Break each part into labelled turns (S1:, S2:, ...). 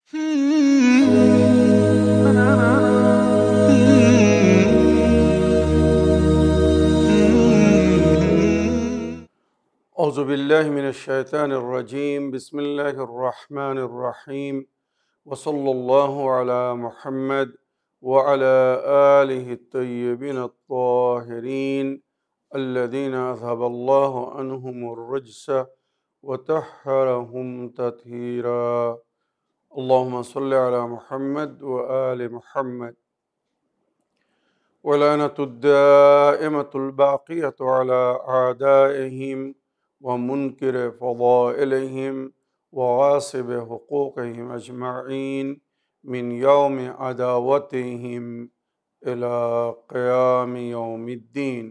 S1: أعوذ بالله من الشيطان الرجيم بسم الله الرحمن الرحيم وصلى الله على محمد وعلى آله الطيبين الطاهرين الذين أذهب الله عنهم الرجس وطهرهم تطهيرا اللهم صل على محمد وآل محمد ولعنة الدائمة الباقية على أعدائهم ومنكر فضائلهم وغاصب حقوقهم أجمعين من يوم عداوتهم إلى قيام يوم الدين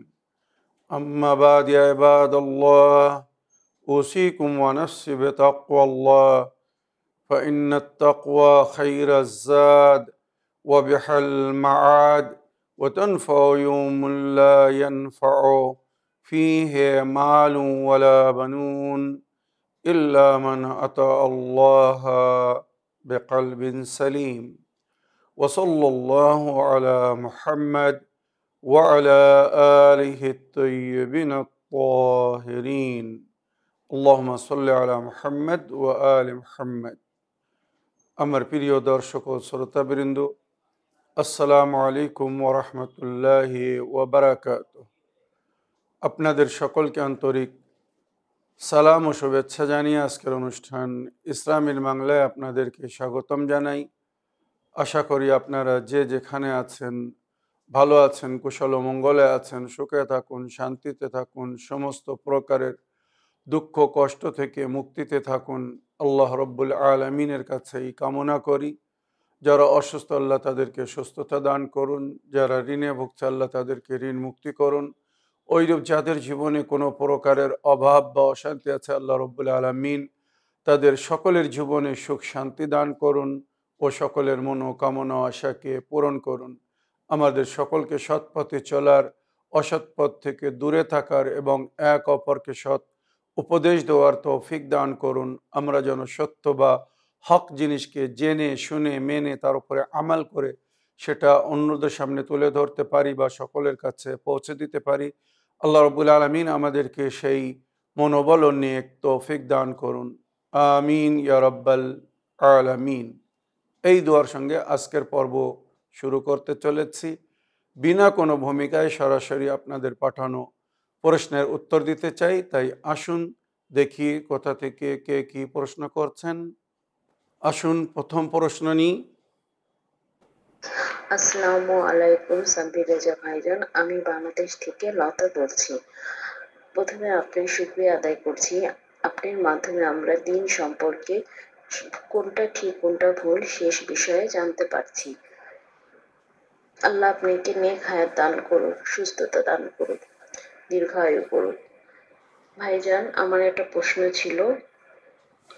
S1: أما بعد يا عباد الله أوصيكم ونفسي بتقوى الله فإن التقوى خير الزاد وبحر المعاد وتنفع يوم لا ينفع فيه مال ولا بنون إلا من أتى الله بقلب سليم وصلى الله على محمد وعلى آله الطيبين الطاهرين اللهم صل على محمد وآل محمد আমার প্রিয় দর্শক ও শ্রোতাবৃন্দ আসসালামু আলাইকুম ওয়া রাহমাতুল্লাহি ওয়া বারাকাতুহু আপনাদের সকলকে আন্তরিক সালাম ও শুভেচ্ছা জানিয়ে আজকের অনুষ্ঠান ইসলামের বাংলায় আপনাদেরকে স্বাগতম জানাই। আশা করি আপনারা যে যেখানে আছেন ভালো আছেন, কুশল ও মঙ্গলে আছেন, সুখে থাকুন, শান্তিতে থাকুন, সমস্ত প্রকারের দুঃখ কষ্ট থেকে মুক্তিতে থাকুন। আল্লাহ রব্বুল আলামিনের কাছে এই কামনা করি। যারা অসুস্থ আল্লাহ তাদেরকে সুস্থতা দান করুন, যারা ঋণে ভুগছে আল্লাহ তাদেরকে ঋণ মুক্তি করুন। ওইরূপ যাদের জীবনে কোনো প্রকারের অভাব বা অশান্তি আছে আল্লাহ রব্বুল আলামিন তাদের সকলের জীবনে সুখ শান্তি দান করুন ও সকলের মনোকামনা আশাকে পূরণ করুন। আমাদের সকলকে সৎ পথে চলার, অসৎ পথ থেকে দূরে থাকার এবং এক অপরকে সৎ উপদেশ দেওয়ার তৌফিক দান করুন। আমরা যেন সত্য বা হক জিনিসকে জেনে শুনে মেনে তার উপরে আমাল করে সেটা অন্যদের সামনে তুলে ধরতে পারি বা সকলের কাছে পৌঁছে দিতে পারি। আল্লাহ রব্বুল আলামিন আমাদেরকে সেই মনোবল ও নেক তৌফিক দান করুন। আমিন ইয়া রাব্বাল আলামিন। এই দোয়ার সঙ্গে আজকের পর্ব শুরু করতে চলেছি। বিনা কোনো ভূমিকায় সরাসরি আপনাদের পাঠানো প্রশ্নের উত্তর দিতে চাই। তাই আসুন দেখি কোথা থেকে কে কি প্রশ্ন করছেন। আসুন প্রথম প্রশ্ন নিই।
S2: আসসালামু আলাইকুম সাব্বির রেজা ভাইজান, আমি বাংলাদেশ থেকে লতা বলছি। প্রথমে আপনার শুকরিয়া আদায় করছি। আপনার মাধ্যমে আমরা দিন সম্পর্কে কোনটা ঠিক কোনটা ভুল শেষ বিষয়ে জানতে পারছি। আল্লাহ আপনাকে নেক হায়াত দান করুন, সুস্থতা দান করুন, দীর্ঘায়ু করুন। ভাইজান, আমার একটা প্রশ্ন ছিল।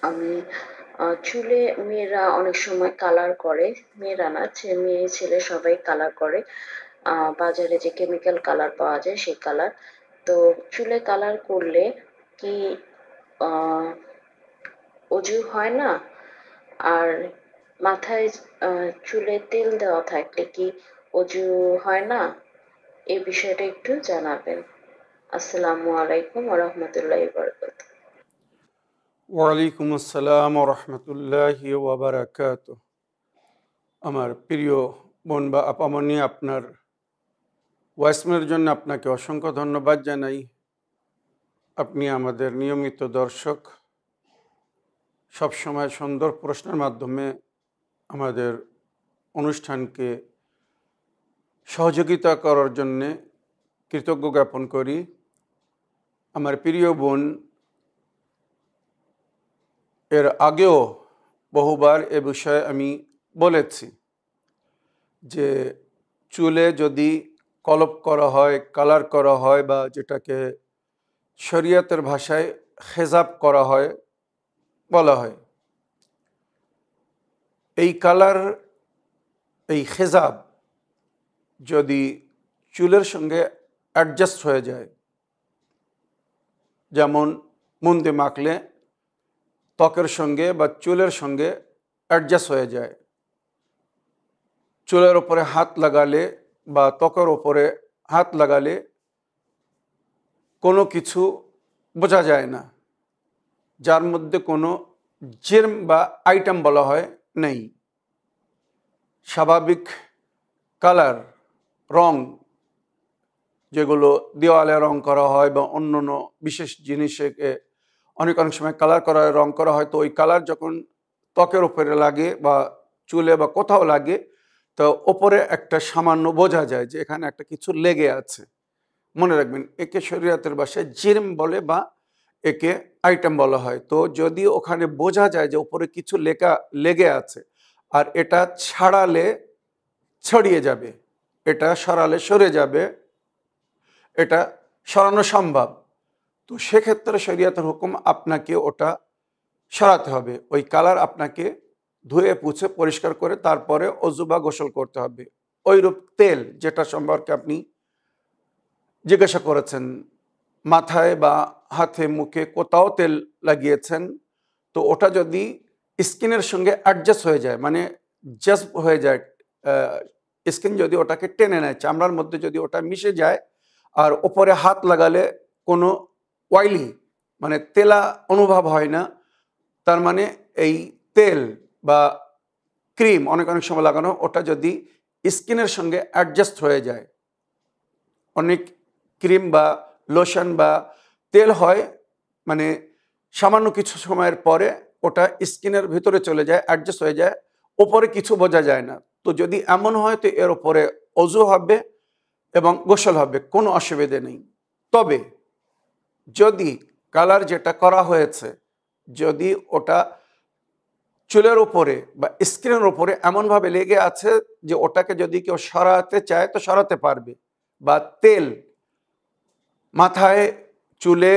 S2: আমি চুলে মেয়েরা অনেক সময় কালার করে, মেয়েরা না মেয়ে ছেলে সবাই কালার করে, বাজারে যে কেমিক্যাল কালার পাওয়া যায় সেই কালার। তো চুলে কালার করলে কি অজু হয় না? আর মাথায় চুলে তেল দেওয়া থাকলে কি অজু হয় না? এই বিষয়টা একটু জানাবেন। আসসালামু আলাইকুম ওয়া রাহমাতুল্লাহি ওয়া বারাকাতুহু।
S1: ওয়ালাইকুম আসসালাম ওয়া রাহমাতুল্লাহি ওয়া বারাকাতুহু। আমার প্রিয় বোন বা আপামনি, আপনার ওয়াইসমের জন্য আপনাকে অসংখ্য ধন্যবাদ জানাই। আপনি আমাদের নিয়মিত দর্শক, সবসময় সুন্দর প্রশ্নের মাধ্যমে আমাদের অনুষ্ঠানকে সহযোগিতা করার জন্যে কৃতজ্ঞ জ্ঞাপন করি। আমার প্রিয় বোন, এর আগেও বহুবার এ বিষয়ে আমি বলেছি যে চুলে যদি কলপ করা হয়, কালার করা হয় বা যেটাকে শরিয়তের ভাষায় খেজাব করা হয় বলা হয়, এই কালার, এই খেজাব যদি চুলের সঙ্গে অ্যাডজাস্ট হয়ে যায়, যেমন মুন্দে মাখলে ত্বকের সঙ্গে বা চুলের সঙ্গে অ্যাডজাস্ট হয়ে যায়। চুলের ওপরে হাত লাগালে বা ত্বকের ওপরে হাত লাগালে কোনো কিছু বোঝা যায় না, যার মধ্যে কোনো জির্ম বা আইটেম বলা হয় নেই। স্বাভাবিক কালার, রং, যেগুলো দেওয়ালে রং করা হয় বা অন্য বিশেষ জিনিসে অনেক সময় কালার করা হয়, রং করা হয়, তো ওই কালার যখন ত্বকের উপরে লাগে বা চুলে বা কোথাও লাগে, তো ওপরে একটা সামান্য বোঝা যায় যে এখানে একটা কিছু লেগে আছে। মনে রাখবেন, একে শরীয়তের ভাষায় জিরম বলে বা একে আইটেম বলা হয়। তো যদি ওখানে বোঝা যায় যে উপরে কিছু লেগে আছে আর এটা ছাড়ালে ছড়িয়ে যাবে, এটা সরালে সরে যাবে, এটা সরানো সম্ভব, তো সেক্ষেত্রে শরীয়তের হুকুম আপনাকে ওটা সরাতে হবে। ওই কালার আপনাকে ধুয়ে পুছে পরিষ্কার করে তারপরে অজু বা গোসল করতে হবে। ওইরূপ তেল, যেটা সম্পর্কে আপনি জিজ্ঞাসা করেছেন, মাথায় বা হাতে মুখে কোথাও তেল লাগিয়েছেন, তো ওটা যদি স্কিনের সঙ্গে অ্যাডজাস্ট হয়ে যায়, মানে জাস্ট হয়ে যায়, স্কিন যদি ওটাকে টেনে নেয়, চামড়ার মধ্যে যদি ওটা মিশে যায়, আর ওপরে হাত লাগালে কোনো অয়েলি মানে তেলা অনুভব হয় না, তার মানে এই তেল বা ক্রিম অনেক সময় লাগানো, ওটা যদি স্কিনের সঙ্গে অ্যাডজাস্ট হয়ে যায়, অনেক ক্রিম বা লোশন বা তেল হয় মানে সামান্য কিছু সময়ের পরে ওটা স্কিনের ভিতরে চলে যায়, অ্যাডজাস্ট হয়ে যায়, ওপরে কিছু বোঝা যায় না। তো যদি এমন হয় তো এর ওপরে অজু হবে এবং গোসল হবে, কোনো অসুবিধে নেই। তবে যদি কালার যেটা করা হয়েছে, যদি ওটা চুলের ওপরে বা স্কিনের ওপরে এমনভাবে লেগে আছে যে ওটাকে যদি কেউ সরাতে চায় তো সরাতে পারবে, বা তেল মাথায়, চুলে,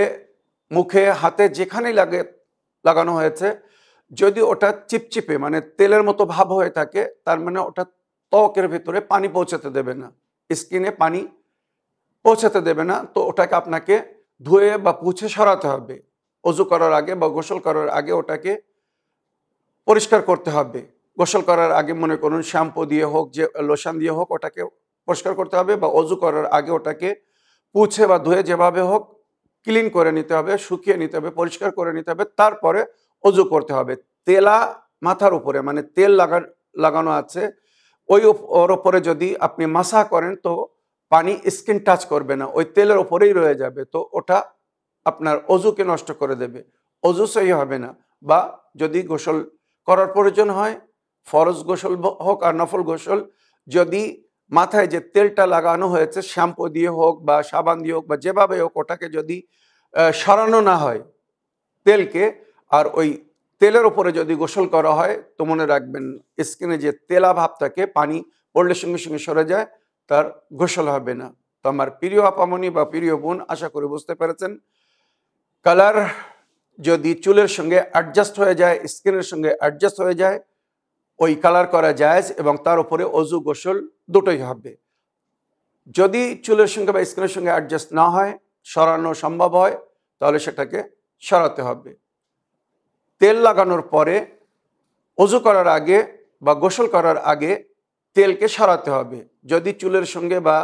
S1: মুখে, হাতে যেখানেই লাগানো হয়েছে, যদি ওটা চিপচিপে মানে তেলের মতো ভাব হয়ে থাকে, তার মানে ওটা ত্বকের ভিতরে পানি পৌঁছাতে দেবে না, স্কিনে পানি পৌঁছাতে দেবে না, তো ওটাকে আপনাকে ধুয়ে বা পুছে সরাতে হবে। অজু করার আগে বা গোসল করার আগে ওটাকে পরিষ্কার করতে হবে। গোসল করার আগে মনে করুন শ্যাম্পু দিয়ে হোক, যে লোশন দিয়ে হোক, ওটাকে পরিষ্কার করতে হবে, বা অজু করার আগে ওটাকে পুছে বা ধুয়ে যেভাবে হোক ক্লিন করে নিতে হবে, শুকিয়ে নিতে হবে, পরিষ্কার করে নিতে হবে, তারপরে অজু করতে হবে। তেলা মাথার উপরে মানে তেল লাগানো আছে, ওর ওপরে যদি আপনি মাসা করেন তো পানি স্কিন টাচ করবে না, ওই তেলের ওপরেই রয়ে যাবে, তো ওটা আপনার অজুকে নষ্ট করে দেবে, অজু সহি হবে না। বা যদি গোসল করার প্রয়োজন হয়, ফরজ গোসল হোক আর নফল গোসল, যদি মাথায় যে তেলটা লাগানো হয়েছে শ্যাম্পু দিয়ে হোক বা সাবান দিয়ে হোক বা যেভাবে হোক, ওটাকে যদি সরানো না হয় তেলকে, আর ওই তেলের ওপরে যদি গোসল করা হয়, তো মনে রাখবেন স্কিনে যে তেলা ভাব থাকে, পানি পড়লে সঙ্গে সঙ্গে সরে যায়, তার গোসল হবে না। তো আমার প্রিয় আপামনি বা প্রিয় বোন, আশা করি বুঝতে পেরেছেন, কালার যদি চুলের সঙ্গে অ্যাডজাস্ট হয়ে যায়, স্কিনের সঙ্গে অ্যাডজাস্ট হয়ে যায়, ওই কালার করা জায়েজ এবং তার উপরে অজু গোসল দুটোই হবে। যদি চুলের সঙ্গে বা স্কিনের সঙ্গে অ্যাডজাস্ট না হয়, সরানো সম্ভব হয়, তাহলে সেটাকে সরাতে হবে। তেল লাগানোর পরে অজু করার আগে বা গোসল করার আগে তেলকে সরাতে হবে। যদি চুলের সঙ্গে বা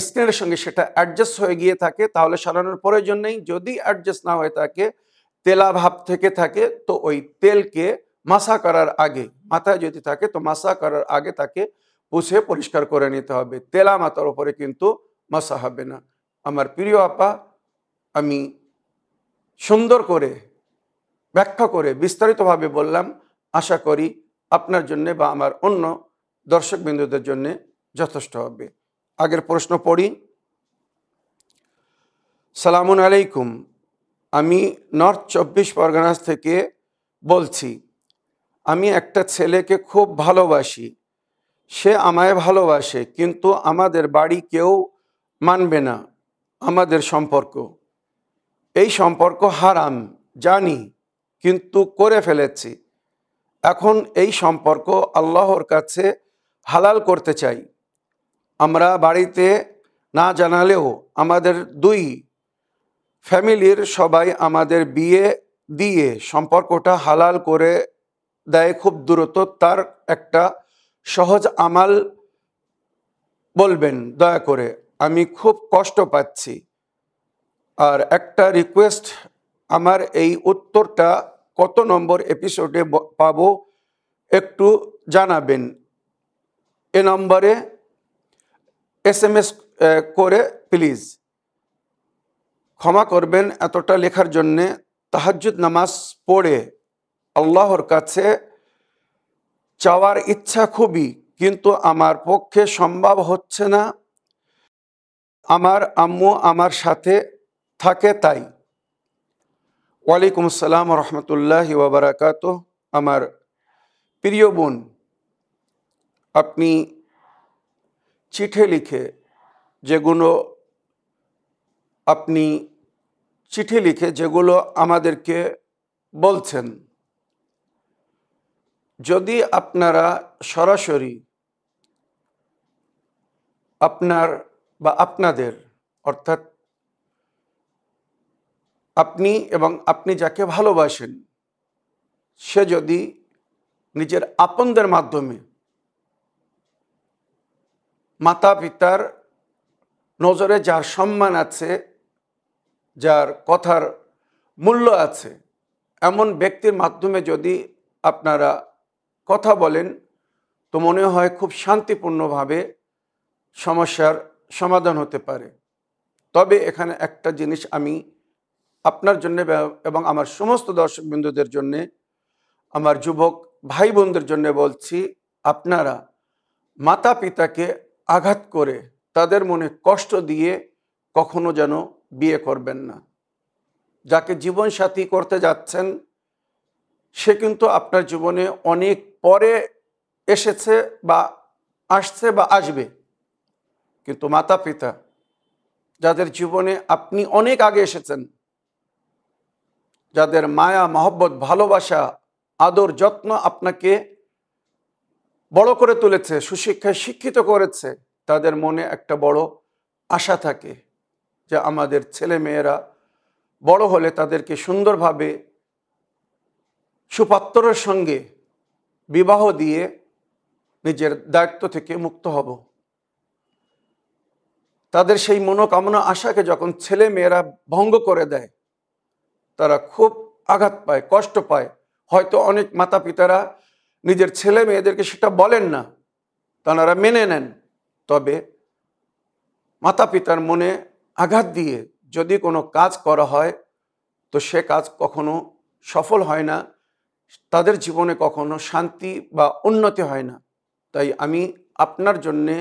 S1: স্কিনের সঙ্গে সেটা অ্যাডজাস্ট হয়ে গিয়ে থাকে তাহলে সরানোর প্রয়োজন নেই। যদি অ্যাডজাস্ট না হয়ে থাকে, তেলা ভাব থেকে থাকে, তো ওই তেলকে মাসা করার আগে, মাথায় যদি থাকে তো মাসা করার আগে তাকে পুছে পরিষ্কার করে নিতে হবে। তেলা মাথার উপরে কিন্তু মাসা হবে না। আমার প্রিয় আপা, আমি সুন্দর করে ব্যাখ্যা করে বিস্তারিতভাবে বললাম, আশা করি আপনার জন্য বা আমার অন্য দর্শকবৃন্দদের জন্য যথেষ্ট হবে। আগের প্রশ্ন পড়ি। সালামুন আলাইকুম, আমি নর্থ 24 পরগনাস থেকে বলছি। আমি একটা ছেলেকে খুব ভালোবাসি, সে আমায় ভালোবাসে, কিন্তু আমাদের বাড়ি কেউ মানবে না আমাদের সম্পর্ক। এই সম্পর্ক হারাম জানি, কিন্তু করে ফেলেছি। এখন এই সম্পর্ক আল্লাহর কাছে হালাল করতে চাই। আমরা বাড়িতে না জানালেও আমাদের দুই ফ্যামিলির সবাই আমাদের বিয়ে দিয়ে সম্পর্কটা হালাল করে দেয় খুব দ্রুত, তার একটা সহজ আমাল বলবেন দয়া করে, আমি খুব কষ্ট পাচ্ছি। আর একটা রিকোয়েস্ট, আমার এই উত্তরটা কত নম্বর এপিসোডে পাবো একটু জানাবেন। এ নম্বরে SMS করে প্লিজ। ক্ষমা করবেন এতটা লেখার জন্যে। তাহাজ্জুদ নামাজ পড়ে আল্লাহর কাছে চাওয়ার ইচ্ছা খুবই, কিন্তু আমার পক্ষে সম্ভব হচ্ছে না। আমার আম্মু আমার সাথে থাকে তাই। ওয়ালাইকুম আসসালাম রহমতুল্লাহি ওয়া বারাকাতুহু। আমার প্রিয় বোন, আপনি চিঠি লিখে যেগুলো আমাদেরকে বলছেন, যদি আপনারা সরাসরি আপনার বা আপনাদের, অর্থাৎ আপনি এবং আপনি যাকে ভালোবাসেন, সে যদি নিজের আপনদের মাধ্যমে মাতা পিতার নজরে যার সম্মান আছে, যার কথার মূল্য আছে, এমন ব্যক্তির মাধ্যমে যদি আপনারা কথা বলেন, তো মনে হয় খুব শান্তিপূর্ণভাবে সমস্যার সমাধান হতে পারে। তবে এখানে একটা জিনিস আমি আপনার জন্য এবং আমার সমস্ত দর্শকবৃন্দদের জন্যে, আমার যুবক ভাই বোনদের জন্য বলছি, আপনারা মাতা পিতাকে আঘাত করে তাদের মনে কষ্ট দিয়ে কখনো যেন বিয়ে করবেন না। যাকে জীবন সাথী করতে যাচ্ছেন, সে কিন্তু আপনার জীবনে অনেক পরে এসেছে বা আসছে বা আসবে, কিন্তু মাতা পিতা যাদের জীবনে আপনি অনেক আগে এসেছেন, যাদের মায়া মহব্বত ভালোবাসা আদর যত্ন আপনাকে বড় করে তুলেছে, সুশিক্ষায় শিক্ষিত করেছে, তাদের মনে একটা বড় আশা থাকে যে আমাদের ছেলে মেয়েরা বড় হলে তাদেরকে সুন্দরভাবে সুপাত্রের সঙ্গে বিবাহ দিয়ে নিজের দায়িত্ব থেকে মুক্ত হব। তাদের সেই মনোকামনা আশাকে যখন ছেলে মেয়েরা ভঙ্গ করে দেয়, তারা খুব আঘাত পায়, কষ্ট পায়। হয়তো অনেক মাতা পিতারা নিজের ছেলে মেয়েদেরকে সেটা বলেন না, তারা মেনে নেন। তবে মাতা পিতার মনে আঘাত দিয়ে যদি কোনো কাজ করা হয়, তো সে কাজ কখনো সফল হয় না, তাদের জীবনে কখনো শান্তি বা উন্নতি হয় না। তাই আমি আপনার জন্যে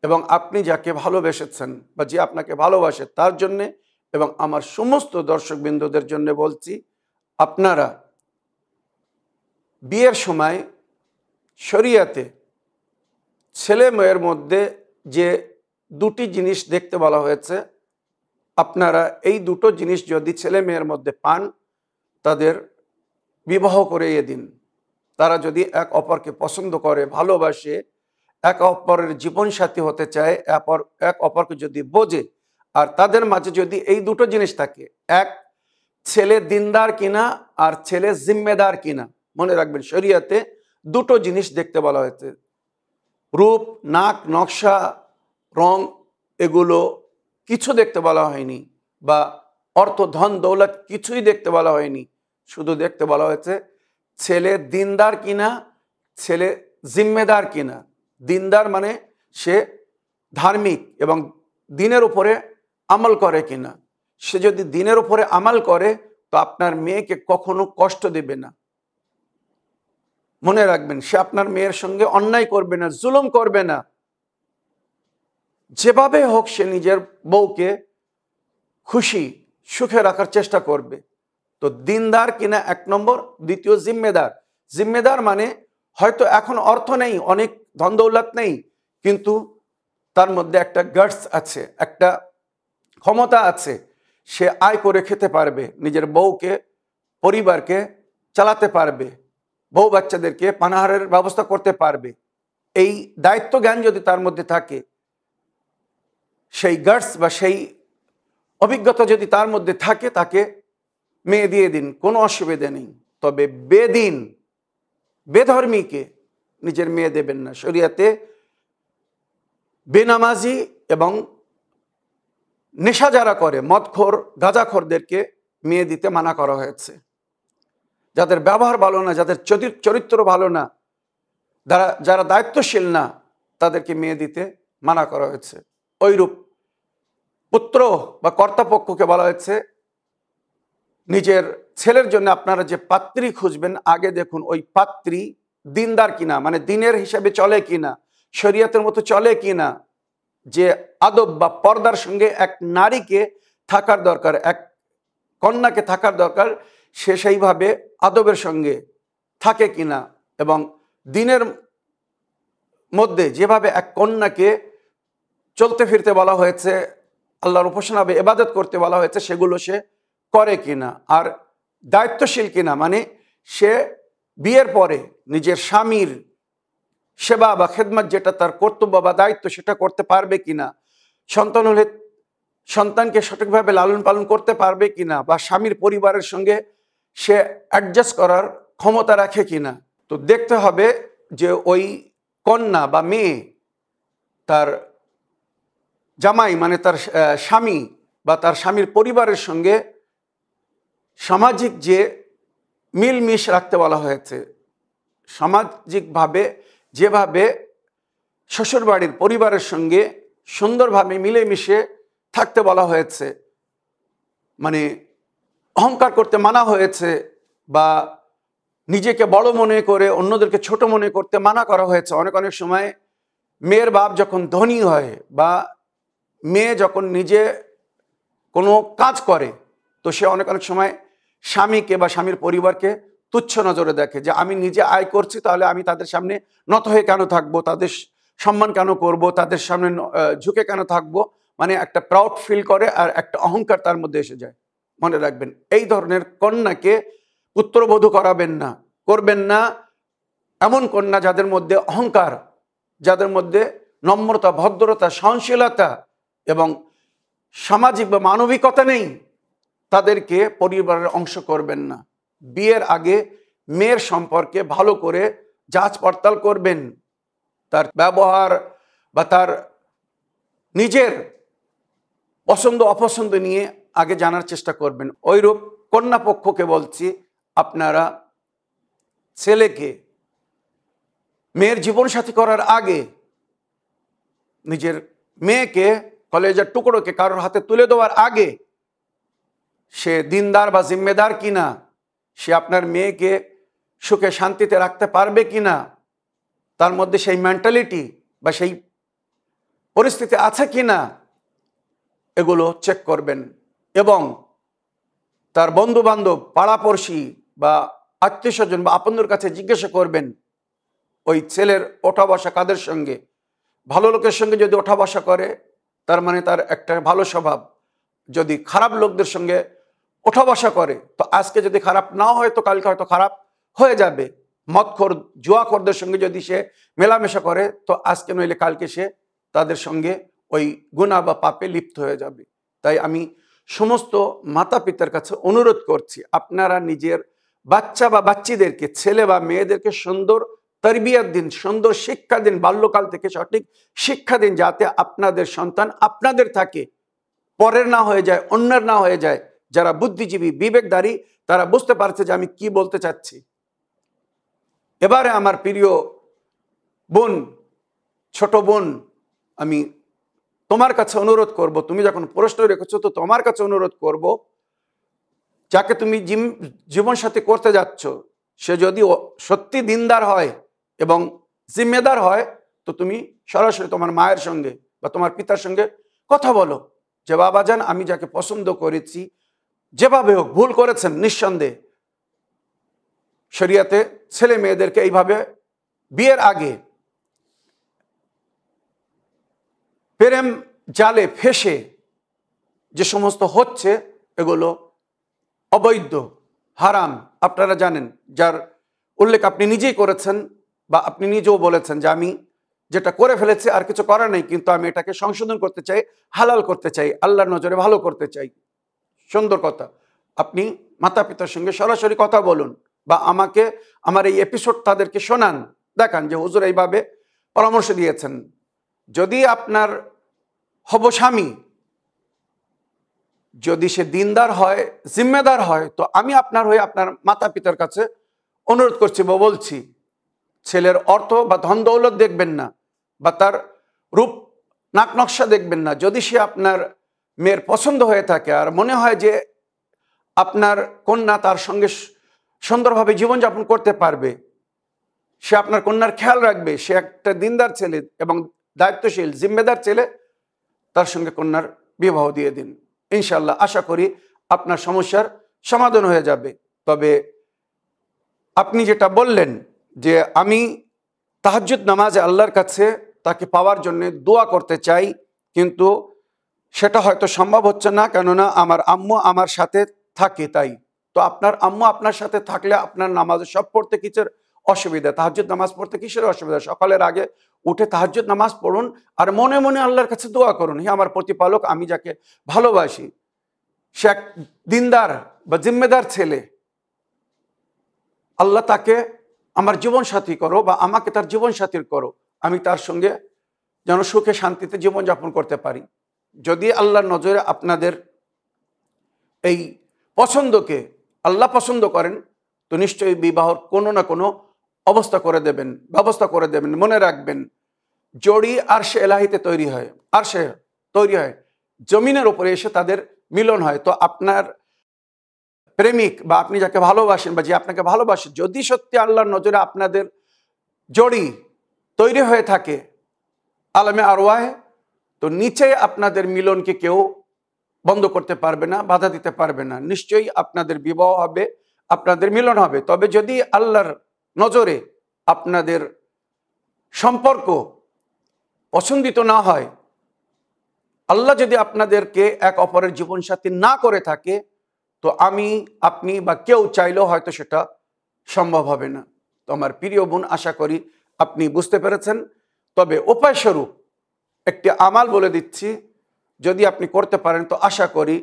S1: এবং আপনি যাকে ভালোবেসেছেন বা যে আপনাকে ভালোবাসে তার জন্যে এবং আমার সমস্ত দর্শকবৃন্দদের জন্য বলছি, আপনারা বিয়ের সময় শরিয়াতে ছেলে মেয়ের মধ্যে যে দুটি জিনিস দেখতে বলা হয়েছে, আপনারা এই দুটো জিনিস যদি ছেলে মেয়ের মধ্যে পান, তাদের বিবাহ করিয়ে দিন। তারা যদি এক অপরকে পছন্দ করে, ভালোবাসে, এক অপরের জীবনসাথী হতে চায়, এক অপরকে যদি বোঝে, আর তাদের মাঝে যদি এই দুটো জিনিস থাকে, এক, ছেলে দিনদার কিনা আর ছেলে জিম্মেদার কিনা। মনে রাখবেন, শরিয়াতে দুটো জিনিস দেখতে বলা হয়েছে। রূপ, নাক, নকশা, রং, এগুলো কিছু দেখতে বলা হয়নি, বা অর্থ, ধন, দৌলত কিছুই দেখতে বলা হয়নি। শুধু দেখতে বলা হয়েছে ছেলে দিনদার কিনা, ছেলে জিম্মেদার কিনা। দিনদার মানে সে ধার্মিক এবং দিনের উপরে আমল করে কিনা। সে যদি দিনের উপরে আমল করে, তো আপনার মেয়েকে কখনো কষ্ট দেবে না। মনে রাখবেন, সে আপনার মেয়ের সঙ্গে অন্যায় করবে না, জুলুম করবে না। যেভাবে হোক সে নিজের বউকে খুশি সুখে রাখার চেষ্টা করবে। তো দিনদার কিনা এক নম্বর। দ্বিতীয়, জিম্মেদার। জিম্মেদার মানে হয়তো এখন অর্থ নেই, অনেক ধন দৌলত নেই, কিন্তু তার মধ্যে একটা গাটস আছে, একটা ক্ষমতা আছে। সে আয় করে খেতে পারবে, নিজের বউকে, পরিবারকে চালাতে পারবে, বউ বাচ্চাদেরকে পানাহারের ব্যবস্থা করতে পারবে। এই দায়িত্ব জ্ঞান যদি তার মধ্যে থাকে, সেই গাটস বা সেই অভিজ্ঞতা যদি তার মধ্যে থাকে, তাকে মেয়ে দিয়ে দিন, কোনো অসুবিধা নেই। তবে বেদিন বেধর্মীকে নিজের মেয়ে দেবেন না। শরিয়াতে বেনামাজি এবং নেশা যারা করে, মদখোর গাঁজাখোরদেরকে মেয়ে দিতে মানা করা হয়েছে। যাদের ব্যবহার ভালো না, যাদের চরিত্র ভালো না, যারা দায়িত্বশীল না, তাদেরকে মেয়ে দিতে মানা করা হয়েছে। ওইরূপ পুত্র বা কর্তাপক্ষকে বলা হয়েছে নিজের ছেলের জন্য আপনারা যে পাত্রী খুঁজবেন, আগে দেখুন ওই পাত্রী দিনদার কিনা, মানে দিনের হিসাবে চলে কিনা, শরীয়তের মতো চলে কিনা। যে আদব বা পর্দার সঙ্গে এক নারীকে থাকার দরকার, এক কন্যাকে থাকার দরকার, সে সেইভাবে আদবের সঙ্গে থাকে কিনা, এবং দিনের মধ্যে যেভাবে এক কন্যাকে চলতে ফিরতে বলা হয়েছে, আল্লাহর উপাসনা বা ইবাদত করতে বলা হয়েছে, সেগুলো সে করে কিনা। আর দায়িত্বশীল কিনা, মানে সে বিয়ের পরে নিজের স্বামীর সেবা বা খেদমত, যেটা তার কর্তব্য বা দায়িত্ব, সেটা করতে পারবে কিনা। সন্তান হলে সন্তানকে সঠিকভাবে লালন পালন করতে পারবে কিনা, বা স্বামীর পরিবারের সঙ্গে সে অ্যাডজাস্ট করার ক্ষমতা রাখে কিনা। তো দেখতে হবে যে ওই কন্যা বা মেয়ে তার জামাই, মানে তার স্বামী বা তার স্বামীর পরিবারের সঙ্গে সামাজিক যে মিলমিশ রাখতে বলা হয়েছে, সামাজিকভাবে যেভাবে শ্বশুরবাড়ির পরিবারের সঙ্গে সুন্দরভাবে মিলেমিশে থাকতে বলা হয়েছে, মানে অহংকার করতে মানা হয়েছে, বা নিজেকে বড় মনে করে অন্যদেরকে ছোট মনে করতে মানা করা হয়েছে। অনেক সময় মেয়ের বাপ যখন ধনী হয়, বা মেয়ে যখন নিজে কোনো কাজ করে, তো সে অনেক সময় স্বামীকে বা স্বামীর পরিবারকে তুচ্ছ নজরে দেখে, যে আমি নিজে আয় করছি, তাহলে আমি তাদের সামনে নত হয়ে কেন থাকবো, তাদের সম্মান কেন করব, তাদের সামনে ঝুঁকে কেন থাকবো। মানে একটা প্রাউড ফিল করে, আর একটা অহংকার তার মধ্যে এসে যায়। মনে রাখবেন, এই ধরনের কন্যাকে পুত্রবধূ করাবেন না, করবেন না। এমন কন্যা যাদের মধ্যে অহংকার, যাদের মধ্যে নম্রতা, ভদ্রতা, সহনশীলতা এবং সামাজিক বা মানবিকতা নেই, তাদেরকে পরিবারের অংশ করবেন না। বিয়ের আগে মেয়ের সম্পর্কে ভালো করে যাচ পড়তাল করবেন, তার ব্যবহার বা তার নিজের পছন্দ অপছন্দ নিয়ে আগে জানার চেষ্টা করবেন। ওইরূপ কন্যা পক্ষকে বলছি, আপনারা ছেলেকে মেয়ের জীবনসাথী করার আগে নিজের মেয়েকে, কলেজের টুকরোকে কারোর হাতে তুলে দেওয়ার আগে সে দিনদার বা জিম্মেদার কিনা, সে আপনার মেয়েকে সুখে শান্তিতে রাখতে পারবে কিনা, তার মধ্যে সেই মেন্টালিটি বা সেই পরিস্থিতি আছে কিনা, এগুলো চেক করবেন। এবং তার বন্ধু বান্ধব, পাড়াপড়শি বা আত্মীয় স্বজন বা আপনদের কাছে জিজ্ঞাসা করবেন ওই ছেলের ওঠা বসা কাদের সঙ্গে। ভালো লোকের সঙ্গে যদি ওঠা বসা করে, তার মানে তার একটা ভালো স্বভাব। যদি খারাপ লোকদের সঙ্গে ওঠা বসা করে, তো আজকে যদি খারাপ না হয়, তো কালকে হয়তো খারাপ হয়ে যাবে। মদখোর, জুয়াখোরদের সঙ্গে যদি সে মেলামেশা করে, তো আজকে নইলে কালকে সে তাদের সঙ্গে ওই গুনাহ বা পাপে লিপ্ত হয়ে যাবে। তাই আমি সমস্ত মাতা পিতার কাছে অনুরোধ করছি, আপনারা নিজের বাচ্চা বা বাচ্চিদেরকে, ছেলে বা মেয়েদেরকে সুন্দর তরবিয়ত দিন, সুন্দর শিক্ষা দিন, বাল্যকাল থেকে সঠিক শিক্ষা দিন, যাতে আপনাদের সন্তান আপনাদের থাকে, পরের না হয়ে যায়, অন্যের না হয়ে যায়। যারা বুদ্ধিজীবী, বিবেকধারী, তারা বুঝতে পারছে যে আমি কি বলতে চাচ্ছি। এবারে আমার প্রিয় বোন, ছোট বোন, আমি তোমার কাছে অনুরোধ করব, তুমি যখন প্রশ্ন রেখেছো, তো তোমার কাছে অনুরোধ করব, যাকে তুমি জীবনসাথী করতে যাচ্ছ, সে যদি সত্যি দিনদার হয় এবং জিম্মেদার হয়, তো তুমি সরাসরি তোমার মায়ের সঙ্গে বা তোমার পিতার সঙ্গে কথা বলো, যে বাবাজান, আমি যাকে পছন্দ করেছি, যেভাবে হোক ভুল করেছেন নিঃসন্দেহে। শরিয়াতে ছেলে মেয়েদেরকে এইভাবে বিয়ের আগে প্রেম জালে ফেসে যে সমস্ত হচ্ছে, এগুলো অবৈধ, হারাম। আপনারা জানেন, যার উল্লেখ আপনি নিজেই করেছেন, বা আপনি নিজেও বলেছেন যে আমি যেটা করে ফেলেছি আর কিছু করার নেই, কিন্তু আমি এটাকে সংশোধন করতে চাই, হালাল করতে চাই, আল্লাহর নজরে ভালো করতে চাই। সুন্দর কথা। আপনি মাতা পিতার সঙ্গে সরাসরি কথা বলুন, বা আমাকে আমার এই এপিসোড তাদেরকে শোনান, দেখান যে হুজুর এইভাবে পরামর্শ দিয়েছেন। যদি আপনার হব স্বামী যদি সে দিনদার হয়, জিম্মেদার হয়, তো আমি আপনার হয়ে আপনার মাতা পিতার কাছে অনুরোধ করছি বা বলছি, ছেলের অর্থ বা ধন দৌলত দেখবেন না, বা তার রূপ নাক নকশা দেখবেন না। যদি সে আপনার মেয়ের পছন্দ হয়ে থাকে আর মনে হয় যে আপনার কন্যা তার সঙ্গে সুন্দরভাবে জীবনযাপন করতে পারবে, সে আপনার কন্যার খেয়াল রাখবে, সে একটা দিনদার ছেলে এবং দায়িত্বশীল জিম্মেদার ছেলে, তার সঙ্গে কন্যার বিবাহ দিয়ে দিন। ইনশাল্লাহ আশা করি আপনার সমস্যার সমাধান হয়ে যাবে। তবে আপনি যেটা বললেন যে আমি তাহাজ্জুদ নামাজে আল্লাহর কাছে তাকে পাওয়ার জন্য দোয়া করতে চাই, কিন্তু সেটা হয়তো সম্ভব হচ্ছে না, কেননা আমার আম্মু আমার সাথে থাকে। তাই তো আপনার আম্মু আপনার সাথে থাকলে আপনার নামাজে সব পড়তে কিসের অসুবিধা? তাহাজ্জুদ নামাজ পড়তে কিসের অসুবিধা? সকালের আগে উঠে তাহাজ্জুদ নামাজ পড়ুন আর মনে মনে আল্লাহর কাছে দোয়া করুন, হে আমার প্রতিপালক, আমি যাকে ভালোবাসি সে এক দিনদার বা জিম্মেদার ছেলে, আল্লাহ তাকে আমার জীবন সাথী করো বা আমাকে তার জীবন সাথীর করো, আমি তার সঙ্গে যেন সুখে শান্তিতে জীবনযাপন করতে পারি। যদি আল্লাহর নজরে আপনাদের এই পছন্দকে আল্লাহ পছন্দ করেন, তো নিশ্চয়ই বিবাহর কোনো না কোনো ব্যবস্থা করে দেবেন। মনে রাখবেন, জড়ি আরশে এলাহিতে তৈরি হয়, আরশে তৈরি হয়, জমিনের উপরে এসে তাদের মিলন হয়। তো আপনার প্রেমিক বা আপনি যাকে ভালোবাসেন বা যে আপনাকে ভালোবাসে, যদি সত্যি আল্লাহর নজরে আপনাদের জড়ি তৈরি হয়ে থাকে আলমে আরওয়াহে, তো নিচে আপনাদের মিলনকে কেউ বন্ধ করতে পারবে না, বাধা দিতে পারবে না। নিশ্চয়ই আপনাদের বিবাহ হবে, আপনাদের মিলন হবে। তবে যদি আল্লাহর নজরে আপনাদের সম্পর্ক পছন্দিত না হয়, আল্লাহ যদি আপনাদেরকে এক অপরের জীবনসাথী না করে থাকে, তো আমি, আপনি বা কেউ চাইলেও হয়তো সেটা সম্ভব হবে না। তো আমার প্রিয় বোন, আশা করি আপনি বুঝতে পেরেছেন। তবে উপায়স্বরূপ একটি আমাল বলে দিচ্ছি, যদি আপনি করতে পারেন তো আশা করি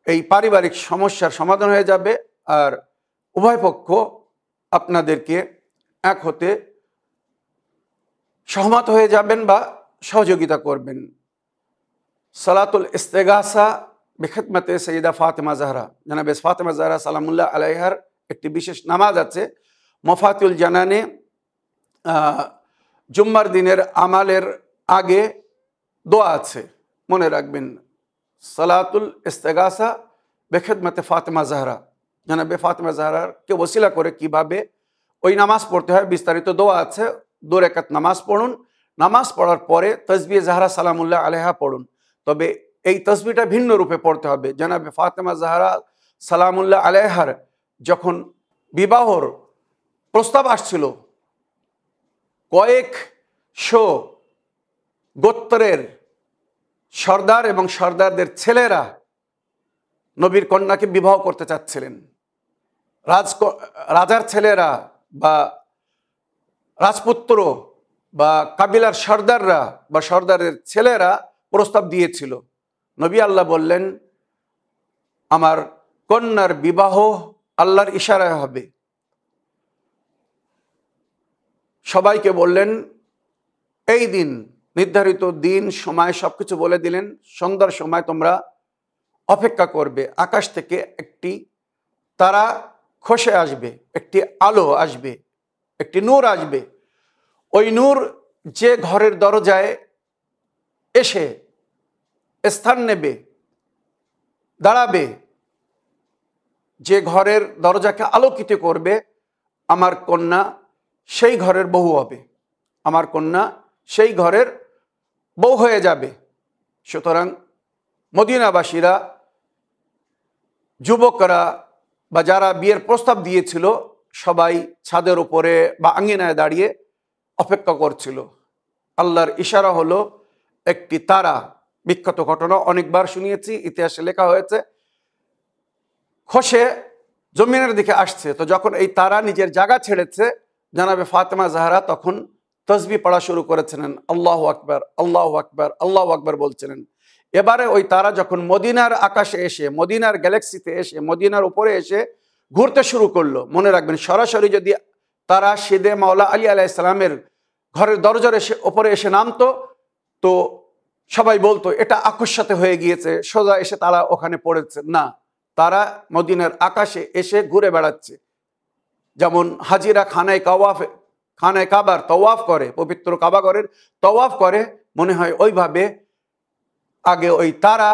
S1: এই পারিবারিক সমস্যার সমাধান হয়ে যাবে আর উভয় পক্ষ আপনাদেরকে এক হতে সহমত হয়ে যাবেন বা সহযোগিতা করবেন। সালাতুল ইস্তেগাসা বিখিদমতে সৈয়দা ফাতেমা জাহরা, জনাবে ফাতেমা জাহরা সালামুল্লাহ আলাইহার একটি বিশেষ নামাজ আছে মফাতুল জানানে, জুম্মার দিনের আমালের আগে দোয়া আছে, মনে রাখবেন। সালাতুল ইস্তেগাসা বিখিদমতে ফাতেমা জাহরা, জনাবে ফাতেমা জাহরাকে ওসিলা করে কিভাবে ওই নামাজ পড়তে হয় বিস্তারিত দোয়া আছে। 2 রাকাত নামাজ পড়ুন, নামাজ পড়ার পরে তসবিহ জাহরা সালামুল্লাহ আলাইহা পড়ুন। তবে এই তসবিহটা ভিন্ন রূপে পড়তে হবে। জনাবে ফাতেমা জাহরা সালামুল্লাহ আলাইহার যখন বিবাহর প্রস্তাব আসছিল, কয়েকশো গোত্রের সর্দার এবং সর্দারদের ছেলেরা নবীর কন্যাকে বিবাহ করতে চাচ্ছিলেন। রাজার ছেলেরা বা রাজপুত্র বা কাবিলার সর্দাররা বা সর্দারের ছেলেরা প্রস্তাব দিয়েছিল। নবী আল্লাহ বললেন, আমার কন্যার বিবাহ আল্লাহর ইশারায় হবে। সবাইকে বললেন, এই দিন, নির্ধারিত দিন, সময় সবকিছু বলে দিলেন, সন্ধ্যার সময় তোমরা অপেক্ষা করবে, আকাশ থেকে একটি তারা খসে আসবে, একটি আলো আসবে, একটি নূর আসবে। ওই নূর যে ঘরের দরজায় এসে স্থান নেবে, দাঁড়াবে, যে ঘরের দরজাকে আলোকিত করবে, আমার কন্যা সেই ঘরের বউ হবে, আমার কন্যা সেই ঘরের বউ হয়ে যাবে। সুতরাং মদিনাবাসীরা, যুবকরা বা যারা বিয়ের প্রস্তাব দিয়েছিল, সবাই ছাদের উপরে বা আঙ্গিনায় দাঁড়িয়ে অপেক্ষা করছিল। আল্লাহর ইশারা হলো একটি তারা, বিখ্যাত ঘটনা অনেকবার শুনিয়েছি, ইতিহাসে লেখা হয়েছে, খসে জমিনের দিকে আসছে। তো যখন এই তারা নিজের জায়গা ছেড়েছে, জনাবে ফাতেমা জাহরা তখন তসবিহ পড়া শুরু করেছিলেন, আল্লাহু আকবার, আল্লাহু আকবার, আল্লাহু আকবার বলছিলেন। এবারে ওই তারা যখন মদিনার আকাশে এসে, মদিনার গ্যালাক্সিতে এসে, মদিনার উপরে এসে ঘুরতে শুরু করলো। মনে রাখবেন, সরাসরি যদি তারা সিদে মাওলা আলী আলাইহিস সালামের ঘরের দরজার ওপরে এসে নামতো, তো সবাই বলতো এটা আকস্মাতে হয়ে গিয়েছে, সোজা এসে তারা ওখানে পড়েছে। না, তারা মদিনার আকাশে এসে ঘুরে বেড়াচ্ছে। যেমন হাজিরা খানায় কাবার তওয়াফ করে, পবিত্র কাবাঘরের তওয়াফ করে, মনে হয় ওইভাবে আগে ওই তারা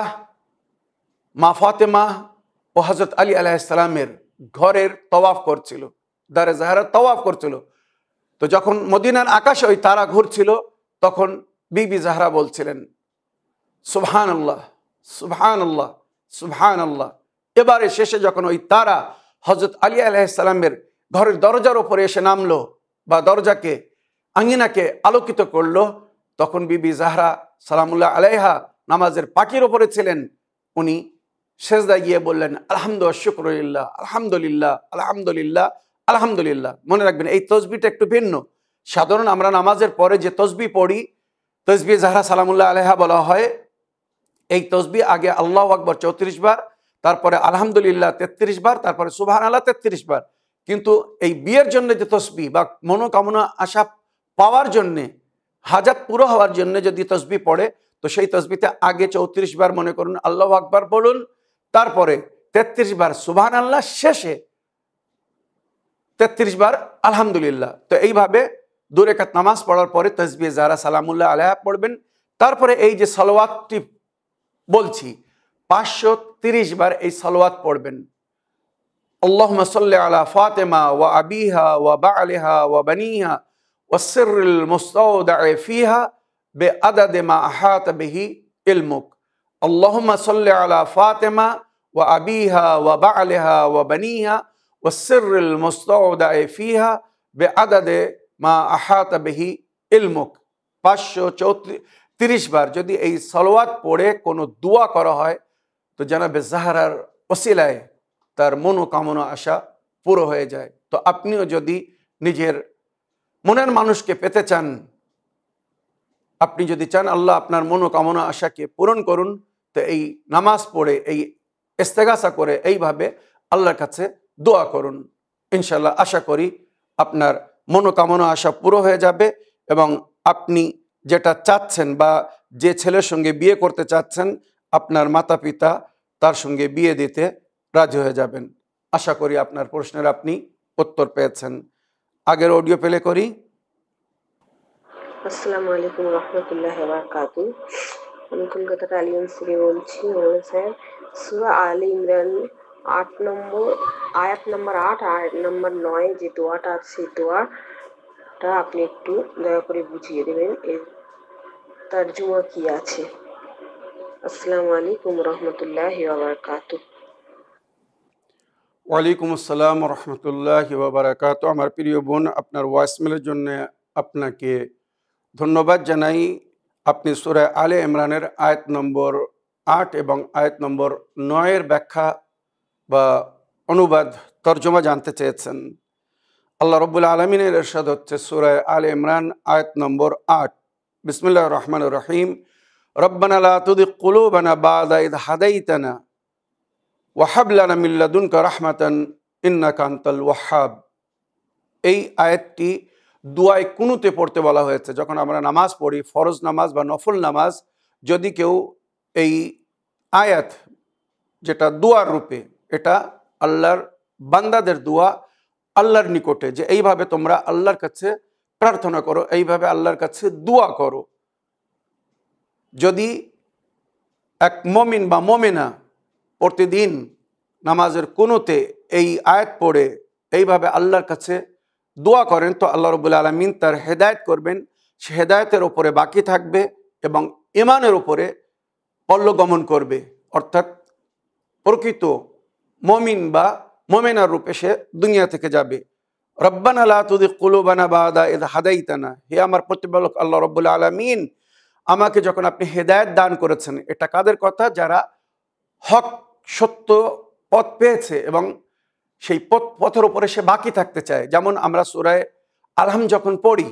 S1: মা ফাতেমা ও হযরত আলী আলাইহিস সালামের ঘরের তওয়াফ করছিল, দারে জাহরা তওয়াফ করছিল। তো যখন মদিনার আকাশে ওই তারা ঘুরছিল, তখন বিবি জাহরা বলছিলেন সুবহানাল্লাহ, সুবহানাল্লাহ, সুবহানাল্লাহ। এবারে শেষে যখন ওই তারা হযরত আলী আলাইহিস সালামের ঘরের দরজার উপরে এসে নামলো, বা দরজাকে, আঙ্গিনাকে আলোকিত করলো, তখন বিবি জাহরা সালামুল্লাহ আলাইহা নামাজের পাটির উপরে ছিলেন। উনি সেজদায় গিয়ে বললেন আলহামদুলিল্লাহ, শুকরুলিল্লাহ, আলহামদুলিল্লাহ, আলহামদুলিল্লাহ, আলহামদুলিল্লাহ। মনে রাখবেন, এই তসবিটা একটু ভিন্ন। সাধারণ আমরা নামাজের পরে যে তসবি পড়ি, তসবি জাহরা সালামুল্লাহ আলাইহা বলা হয়। এই তসবি আগে আল্লাহু আকবার 34 বার, তারপরে আলহামদুলিল্লাহ 33 বার, তারপরে সুবহানাল্লাহ 33 বার। কিন্তু এই বিয়ের জন্য যে তসবি বা মনোকামনা আশা পাওয়ার জন্যে, হাজাত পুরো হওয়ার জন্য যদি তসবি পড়ে, তো সেই তসবিতে আগে 34 বার মনে করুন আল্লাহু আকবার বলুন, তারপরে 33 বার সুবহানাল্লাহ, শেষে 33 বার আলহামদুলিল্লাহ। তো এইভাবে 2 রাকাত নামাজ পড়ার পরে তসবিহ জাহরা সালামুল্লাহ আলাইহা পড়বেন। তারপরে এই যে সালাওয়াতটি বলছি, 530 বার এই সালাওয়াত পড়বেন। আল্লাহুম্মা সাল্লি আলা ফাতিমা ওয়া আবিহা ওয়া বালিহা ওয়া বানিহা ওয়াস সিররিল মুস্তাওদা'i ফিহা বিআদাদি মা আহাতা বিহি ইলমুক। আল্লাহুম্মা সাল্লি আলা ফাতিমা ওয়া আবিহা ওয়া বালিহা ওয়া বানিহা ওয়াস সিররিল মুস্তাওদা'i ফিহা বিআদাদি মা আহাতা বিহি ইলমুক। 530 বার যদি এই সালাওয়াত পড়ে কোনো দোয়া করা হয়, তো জানাবে জাহরার ওসিলায় তার মনোকামনা আশা পুরো হয়ে যায়। তো আপনিও যদি নিজের মনের মানুষকে পেতে চান, আপনি যদি চান আল্লাহ আপনার মনোকামনা আশাকে পূরণ করুন, তো এই নামাজ পড়ে, এই ইস্তেগাসা করে, এইভাবে আল্লাহর কাছে দোয়া করুন। ইনশাআল্লাহ আশা করি আপনার মনোকামনা আশা পুরো হয়ে যাবে, এবং আপনি যেটা চাচ্ছেন বা যে ছেলের সঙ্গে বিয়ে করতে চাচ্ছেন, আপনার মাতা পিতা তার সঙ্গে বিয়ে দিতে রাজি হয়ে যাবেন। আশা করি আপনার প্রশ্নের আপনি উত্তর পেয়েছেন। আগের অডিও প্লে করি।
S2: আসসালামু আলাইকুম রহমতুল্লাহি ওয়া বারাকাতুহু। আমি কলকাতার আলিগঞ্জ থেকে বলছি। স্যার, সূরা আলে ইমরান 8 নম্বর আয়াত নম্বর 8 আয়াত নম্বর 9 যে দোয়াটা আছে, সেই দোয়াটা আপনি একটু দয়া করে বুঝিয়ে দেবেন, এর তরজমা কি আছে? আসসালামু আলাইকুম রহমতুল্লাহি ওয়া বারাকাতুহু।
S1: ওয়ালাইকুম আসসালাম রহমতুল্লাহি ওয়া বারাকাতুহু। আমার প্রিয় বোন, আপনার ভয়েসমেলের জন্য আপনাকে ধন্যবাদ জানাই। আপনি সূরা আলে ইমরানের আয়াত নম্বর 8 এবং আয়াত নম্বর 9 ব্যাখ্যা বা অনুবাদ, তর্জমা জানতে চেয়েছেন। আল্লাহ রাব্বুল আলামিনের ইরশাদ হচ্ছে সূরা আলে ইমরান আয়াত নম্বর 8, বিসমিল্লাহির রহমানির রহিম, রব্বানা লা তুযিগ কুলুবানা বা'দা ইয হাদাইতানা ওয়া হাব লানা মিন লাদুনকা রাহমাতান ইন্নাকা আনতাল ওয়াহ্হাব। এই আয়াতটি দুআয়ে কুনুতে পড়তে বলা হয়েছে। যখন আমরা নামাজ পড়ি, ফরজ নামাজ বা নফল নামাজ, যদি কেউ এই আয়াত, যেটা দোয়ার রূপে, এটা আল্লাহর বান্দাদের দোয়া আল্লাহর নিকটে, যে এইভাবে তোমরা আল্লাহর কাছে প্রার্থনা করো, এইভাবে আল্লাহর কাছে দোয়া করো। যদি এক মুমিন বা মুমিনা প্রতিদিন নামাজের কুনুতে এই আয়াত পড়ে এইভাবে আল্লাহর কাছে দোয়া করেন, তো আল্লাহ রাব্বুল আলামিন তার হেদায়েত করবেন। সে হেদায়েতের ওপরে বাকি থাকবে এবং ঈমানের ওপরে পল্লগমন করবে, অর্থাৎ প্রকৃত মুমিন বা মুমিনার রূপে সে দুনিয়া থেকে যাবে। রব্বানা লা তুযিগ কুলুবানা বা'দা ইয হাদাইতানা। হে আমার প্রতিপালক আল্লাহ রাব্বুল আলামিন, আমাকে যখন আপনি হেদায়েত দান করেছেন, এটা কাদের কথা? যারা হক সত্য পথ পেয়েছে এবং সেই পথের উপরে সে বাকি থাকতে চায়। যেমন আমরা সূরা আলহাম যখন পড়ি,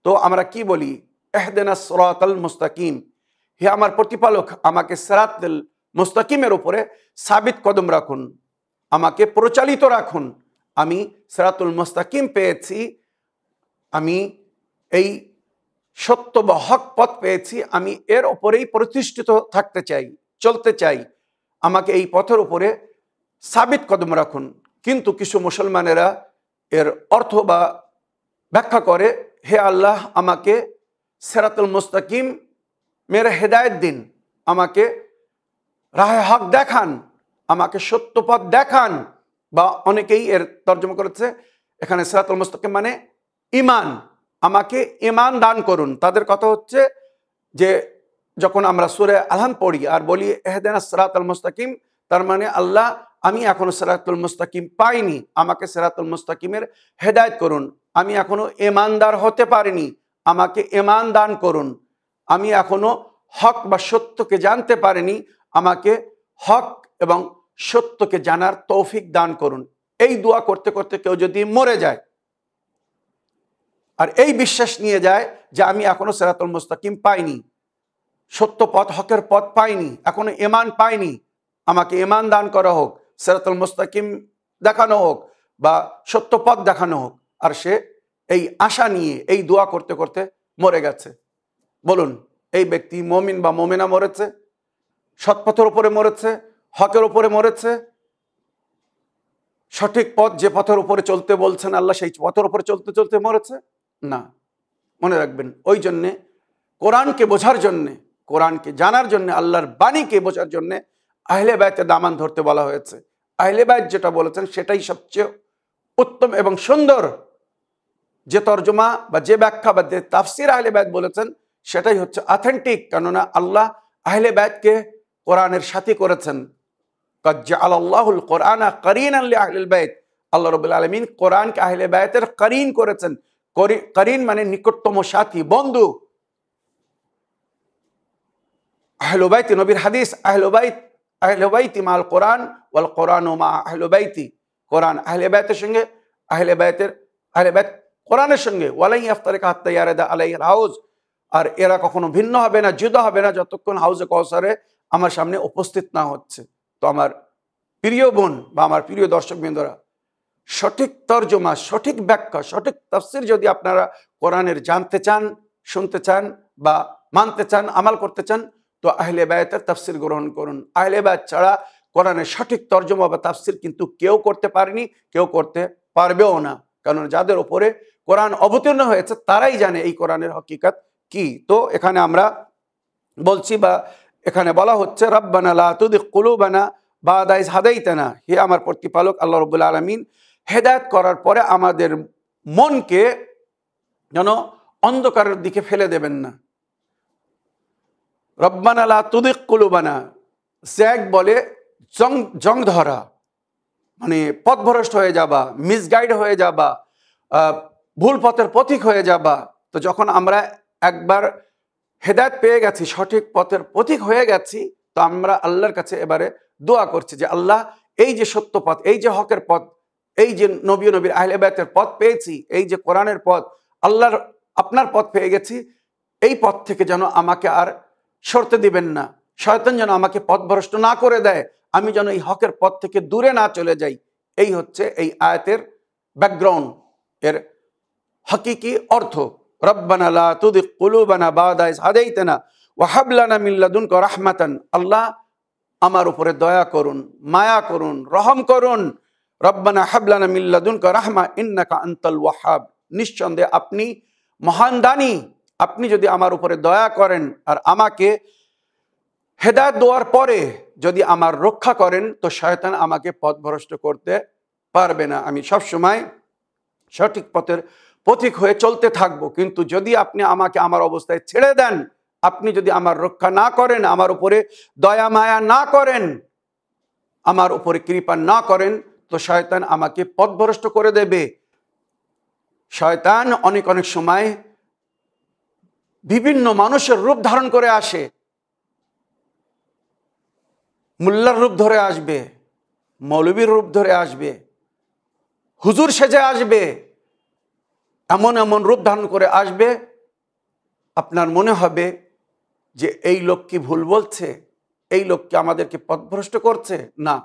S1: তো আমরা কি বলি? ইহদিনাস সিরাতাল মুস্তাকিম। হে আমার প্রতিপালক, আমাকে সিরাতাল মুস্তাকিমের উপরে সাবিত কদম রাখুন। আমাকে প্রচালিত রাখুন। আমি সিরাতুল মুস্তাকিম পেয়েছি, আমি এই সত্য বা হক পথ পেয়েছি, আমি এর ওপরেই প্রতিষ্ঠিত থাকতে চাই, চলতে চাই, আমাকে এই পথের উপরে সাবিত কদম রাখুন। কিন্তু কিছু মুসলমানেরা এর অর্থ বা ব্যাখ্যা করে, হে আল্লাহ, আমাকে সিরাতুল মুস্তাকিম মেরে হেদায়েত দিন, আমাকে রাহে হক দেখান, আমাকে সত্য পথ দেখান। বা অনেকেই এর তর্জমা করেছে এখানে সিরাতুল মুস্তাকিম মানে ঈমান, আমাকে ঈমান দান করুন। তাদের কথা হচ্ছে যে যখন আমরা সূরা আনআম পড়ি আর বলি ইহদিনাস সিরাতাল মুস্তাকিম, তার মানে আল্লাহ, আমি এখনো সিরাতুল মুস্তাকিম পাইনি, আমাকে সিরাতুল মুস্তাকিমের হেদায়েত করুন। আমি এখনো ঈমানদার হতে পারিনি, আমাকে ঈমান দান করুন। আমি এখনো হক বা সত্যকে জানতে পারিনি, আমাকে হক এবং সত্যকে জানার তৌফিক দান করুন। এই দোয়া করতে করতে কেউ যদি মরে যায় আর এই বিশ্বাস নিয়ে যায় যে আমি এখনো সিরাতুল মুস্তাকিম পাইনি, সত্য পথ, হকের পথ পাইনি, এখনো ঈমান পাইনি, আমাকে ঈমান দান করা হোক, সিরাতুল মুস্তাকিম দেখানো হোক বা সত্য পথ দেখানো হোক, আর সে এই আশা নিয়ে এই দোয়া করতে করতে মরে গেছে, বলুন এই ব্যক্তি মুমিন বা মুমিনা মরেছে? সৎপথের উপরে মরেছে, হকের উপরে মরেছে, সঠিক পথ যে পথের উপরে চলতে বলছেন আল্লাহ সেই পথের উপরে চলতে চলতে মরেছে? না। মনে রাখবেন, ওই জন্যে কোরআনকে বোঝার জন্যে, কোরআনকে জানার জন্যে, আল্লাহর বাণীকে বোঝার জন্যে আহলে বায়তের দামান ধরতে বলা হয়েছে। আহলে বায়ত যেটা বলেছেন সেটাই সবচেয়ে উত্তম এবং সুন্দর। যে তর্জমা বা যে ব্যাখ্যা বা যে তাফসির আহলে বায়ত বলেছেন সেটাই হচ্ছে অথেন্টিক, কেননা আল্লাহ আহলে বায়তকে কোরআনের সাথী করেছেন। قد جعل الله القرآن قرينا لأهل البيت, আল্লাহ রাব্বুল আলামিন কোরআনকে আহলে বায়তের করিন করেছেন। করিন মানে নিকটতম সাথী, বন্ধু। আহলে বাইত, নবীর হাদিস, আহলে বাইতি মাল কোরআন ওয়াল কোরআনু মা আহলে বাইতি, কোরআন আহলে বায়তের সঙ্গে, আহলে বায়ত কোরআনের সঙ্গে। ওয়ালাই ইফতারিকা হাত্তা ইয়ারিদা আলাইহিল হাউজ, আর এরা কখনো ভিন্ন হবে না, জুদা হবে না যতক্ষণ হাউজে কাউসারে আমার সামনে উপস্থিত না হচ্ছে। তো আমার প্রিয় বোন বা আমার প্রিয় দর্শকবৃন্দরা, সঠিক তর্জমা, সঠিক ব্যাখ্যা, সঠিক তাফসির যদি আপনারা কোরআনের জানতে চান, শুনতে চান বা মানতে চান, আমাল করতে চান, তো আহলে বায়তের তাফসির গ্রহণ করুন। আহলে বায়ত ছাড়া কোরআনের সঠিক তর্জমা বা তাফসির কিন্তু কেউ করতে পারেনি, কেউ করতে পারবেও না। কারণ যাদের উপরে কোরআন অবতীর্ণ হয়েছে তারাই জানে এই কোরআনের হকিকত কি। তো এখানে আমরা বলছি বা এখানে বলা হচ্ছে, রব্বানা লা তুযিগ কুলুবানা বা'দা ইয হাদাইতানা, হে আমার প্রতিপালক আল্লাহ রাব্বুল আলামিন, হেদায়েত করার পরে আমাদের মনকে যেন অন্ধকারের দিকে ফেলে দেবেন না। রব্বানা লা তুযিগ কুলুবানা, জ্যাগ বলে জং ধরা, মানে পথভ্রষ্ট হয়ে যাবা, মিসগাইড হয়ে যাবা, ভুল পথের পথিক হয়ে যাবা। তো যখন আমরা একবার হেদায়েত পেয়ে গেছি, সঠিক পথের পথিক হয়ে গেছি, তো আমরা আল্লাহর কাছে এবারে দোয়া করছি যে আল্লাহ, এই যে সত্য পথ, এই যে হকের পথ, এই যে নবীর আহলে বায়তের পথ পেয়েছি, এই যে কোরআনের পথ, আল্লাহর আপনার পথ পেয়ে গেছি, এই পথ থেকে যেন আমাকে আর সরতে দিবেন না, শয়তান যেন আমাকে পথভ্রষ্ট না করে দেয়, আমি যেন এই হকের পথ থেকে দূরে না চলে যাই। এই হচ্ছে এই আয়াতের ব্যাকগ্রাউন্ড, এর হকিকি অর্থ। রব্বানা লা তুযিগ কুলুবানা বা'দা ইয হাদাইতানা ওয়া হাব লানা মিন লাদুনকা রাহমাতান, আল্লাহ আমার উপরে দয়া করুন, মায়া করুন, রহম করুন। রব্বানা হাব লানা মিন লাদুনকা রাহমা ইন্নাকা আনতাল ওয়াহ্হাব, নিঃসন্দেহে আপনি মহান দানী, আপনি যদি আমার উপরে দয়া করেন আর আমাকে হেদায়েত দেওয়ার পরে যদি আমার রক্ষা করেন, তো শয়তান আমাকে পথভ্রষ্ট করতে পারবে না। আমি সব সময় সঠিক পথের পথিক হয়ে চলতে থাকবো। কিন্তু যদি আপনি আমাকে আমার অবস্থায় ছেড়ে দেন, আপনি যদি আমার রক্ষা না করেন, আমার উপরে দয়া মায়া না করেন, আমার উপরে কৃপা না করেন, তো শয়তান আমাকে পথভ্রষ্ট করে দেবে। শয়তান অনেক সময় বিভিন্ন মানুষের রূপ ধারণ করে আসে, মোল্লার রূপ ধরে আসবে, মৌলবীর রূপ ধরে আসবে, হুজুর সেজে আসবে, এমন রূপ ধারণ করে আসবে, আপনার মনে হবে যে এই লোক কি ভুল বলছে, এই লোক কি আমাদেরকে পথভ্রষ্ট করছে? না,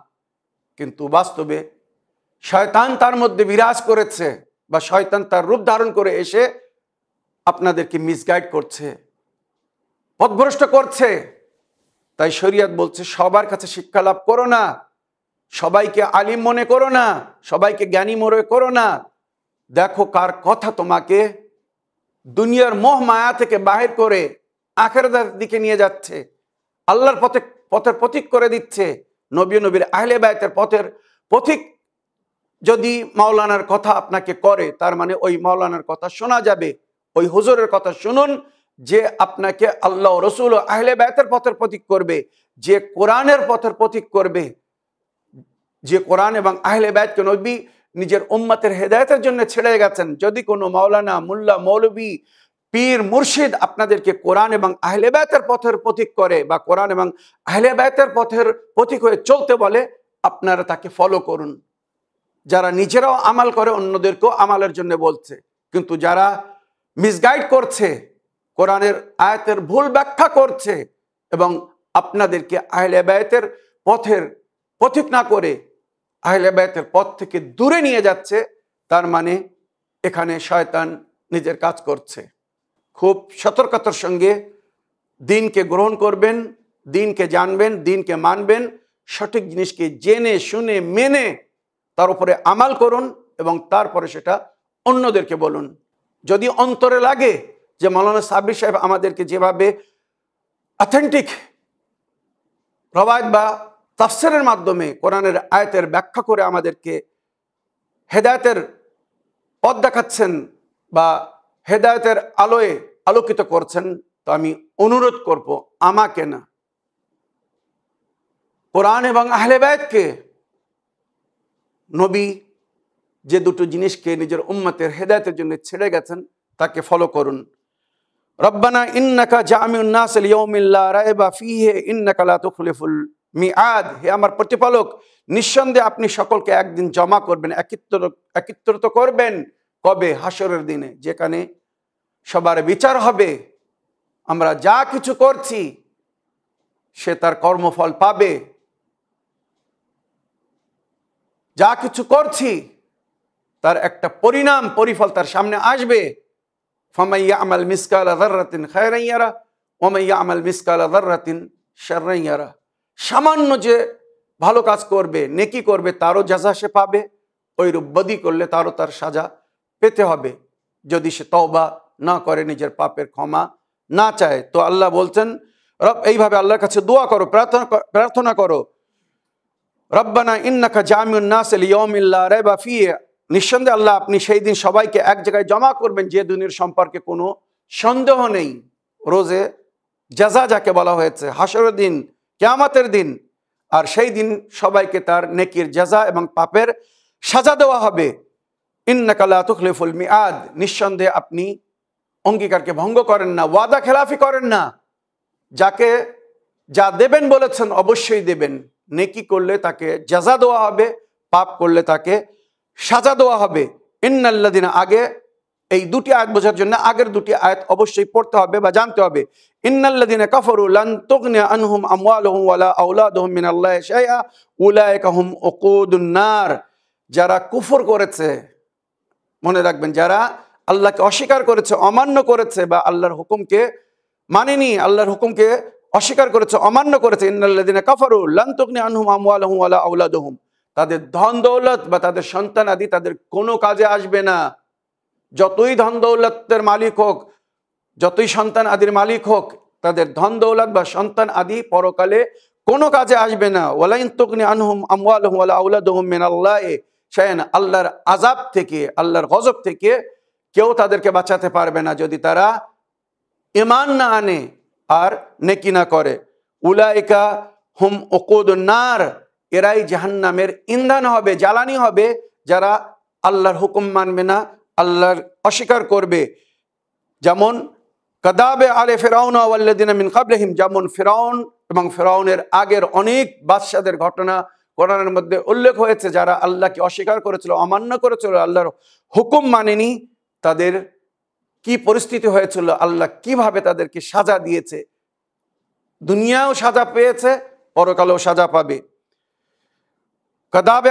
S1: কিন্তু বাস্তবে শয়তান তার মধ্যে বিরাজ করেছে, বা শয়তান তার রূপ ধারণ করে এসে আপনাদেরকে মিসগাইড করছে, পথভ্রষ্ট করছে। তাই শরীয়ত বলছে সবার কাছে শিক্ষা লাভ করো না, সবাইকে আলিম মনে করো না, সবাইকে জ্ঞানী মনে করো না। দেখো কার কথা তোমাকে দুনিয়ার মোহ মায়া থেকে বাহির করে আখিরাতের দিকে নিয়ে যাচ্ছে, আল্লাহর পথের পথিক করে দিচ্ছে। নবীর আহলে বায়তের পথের পথিক যদি মাওলানার কথা আপনাকে করে, তার মানে ওই মাওলানার কথা শোনা যাবে। ওই হুজুরের কথা শুনুন, যে আপনাকে আল্লাহ রসুল ও আহলে বায়তের পথের পথিক করবে, যে কোরআনের পথের পথিক করবে, যে কোরআন এবং আহলে বায়তকে নবী নিজের উম্মতের হেদায়েতের জন্য ছেড়ে গেছেন। যদি কোনো মাওলানা, মুল্লা, মৌলবী, পীর, মুর্শিদ আপনাদেরকে কোরআন এবং আহলে বায়তের পথের পথিক করে, বা কোরআন এবং আহলে বায়তের পথের পথিক হয়ে চলতে বলে, আপনারা তাকে ফলো করুন। যারা নিজেরাও আমাল করে অন্যদেরকেও আমালের জন্য বলছে, কিন্তু যারা মিসগাইড করছে, কোরআনের আয়াতের ভুল ব্যাখ্যা করছে এবং আপনাদেরকে আহলে বায়তের পথের পথিক না করে আহলে বায়তের পথ থেকে দূরে নিয়ে যাচ্ছে, তার মানে এখানে শয়তান নিজের কাজ করছে। খুব সতর্কতার সঙ্গে দিনকে গ্রহণ করবেন, দিনকে জানবেন, দিনকে মানবেন, সঠিক জিনিসকে জেনে শুনে মেনে তার উপরে আমাল করুন এবং তারপরে সেটা অন্যদেরকে বলুন। যদি অন্তরে লাগে যে মাওলানা সাব্বির সাহেব আমাদেরকে যেভাবে অথেন্টিক রওয়ায়াত বা তাফসিরের মাধ্যমে কোরআনের আয়াতের ব্যাখ্যা করে আমাদেরকে হেদায়েতের পথ দেখাচ্ছেন বা হেদায়েতের আলোয় আলোকিত করছেন, তো আমি অনুরোধ করব, আমাকে না, কোরআন এবং আহলে বায়তকে, নবী যে দুটো জিনিসকে নিজের উম্মতের হেদায়েতের জন্য ছেড়ে গেছেন তাকে ফলো করুন। রব্বানা ইন্নাকা জামিউন নাস লিয়াউমিল লা রাইবা ফীহি ইন্নাকা লা তুখলিফুল মিআদ। হে আমার প্রতিপালক, নিঃসন্দেহে আপনি সকলকে একদিন জমা করবেন, একত্রিত করবেন। কবে? হাসরের দিনে, যেখানে সবার বিচার হবে। আমরা যা কিছু করছি সে তার কর্মফল পাবে, যা কিছু করছি তার একটা পরিণাম, পরিফল তার সামনে আসবে। ফামান ইয়ামাল মিসকালা যাররাতিন খায়রান ইয়ারা ওয়া মান ইয়ামাল মিসকালা যাররাতিন শাররান ইয়ারা। সামান্য যে ভালো কাজ করবে, নেকি করবে, তারও জাযা সে পাবে, ওইরূপ বদি করলে তারও তার সাজা পেতে হবে, যদি সে তওবা না করে, নিজের পাপের ক্ষমা না চায়। তো আল্লাহ বলছেন, রব, এইভাবে আল্লাহর কাছে দোয়া করো, প্রার্থনা করো, রব্বানা ইন্নাকা জামিউন নাস লিয়াউমিল লা রাইবা ফীহি। নিঃসন্দেহে আল্লাহ আপনি সেই দিন সবাইকে এক জায়গায় জমা করবেন যে দিনের সম্পর্কে কোনো সন্দেহ নেই। রোজে জাযা যাকে বলা হয়েছে, হাসরের দিন, কিয়ামতের দিন। আর সেই দিন সবাইকে তার নেকির জাযা এবং পাপের সাজা দেওয়া হবে। ইন্নাকা লা তুখলিফুল মিআদ। নিঃসন্দেহে আপনি অঙ্গীকারকে ভঙ্গ করেন না, ওয়াদা খেলাফি করেন না। যাকে যা দেবেন বলেছেন অবশ্যই দেবেন। নেকি করলে তাকে জাযা দেওয়া হবে, পাপ করলে তাকে সাজা দেওয়া হবে। ইন্নাল্লাযিনা, আগে এই দুটি আয়াত বোঝার জন্য আগের দুটি আয়াত অবশ্যই পড়তে হবে বা জানতে হবে। ইন্নাল্লাযিনা কাফারু লান তুগনি আনহুম আমওয়ালুহুম ওয়ালা আওলাদুহুম মিনাল্লাহি শাইআ উলাইকা হুম উকুদুন নার। যারা কুফর করেছে, মনে রাখবেন, যারা আল্লাহকে অস্বীকার করেছে, অমান্য করেছে, বা আল্লাহর হুকুমকে মানেনি, আল্লাহর হুকুমকে অস্বীকার করেছে, অমান্য করেছে, ইন্নাল্লাযিনা কাফারু লান তুগনি আনহুম আমওয়ালুহুম ওয়ালা আওলাদুহুম, তাদের ধন দৌলত বা তাদের সন্তান আদি তাদের কোনো কাজে আসবে না। যতই ধন দৌলতের মালিক হোক, যতই সন্তান আদির মালিক হোক, তাদের ধন দৌলত বা সন্তান আদি পরকালে কোনো কাজে আসবে না। ওয়ালা ইন তুগনি আনহুম আমওয়ালুহুম ওয়ালা আওলাদুহুম মিনাল্লাহি শাইআন। আল্লাহর আযাব থেকে, আল্লাহর গজব থেকে কেউ তাদেরকে বাঁচাতে পারবে না যদি তারা ঈমান না আনে আর নেকি না করে। উলাইকা হুম উকুদুন নার। এরাই জাহান্নামের ইন্ধন হবে, জ্বালানি হবে, যারা আল্লাহর হুকুম মানবে না, আল্লাহর অস্বীকার করবে। যেমন কাদাবে আলে ফিরাউন ওয়াল্লাযিনা মিন ক্বাবলিহিম, যেমন ফিরাউন এবং ফিরাউনের আগের অনেক বাদশাদের ঘটনা কোরআনের মধ্যে উল্লেখ হয়েছে, যারা আল্লাহকে অস্বীকার করেছিল, অমান্য করেছিল, আল্লাহর হুকুম মানেনি, তাদের কি পরিস্থিতি হয়েছিল, আল্লাহ কিভাবে তাদেরকে সাজা দিয়েছে। দুনিয়াও সাজা পেয়েছে, পরকালেও সাজা পাবে। কাদাবে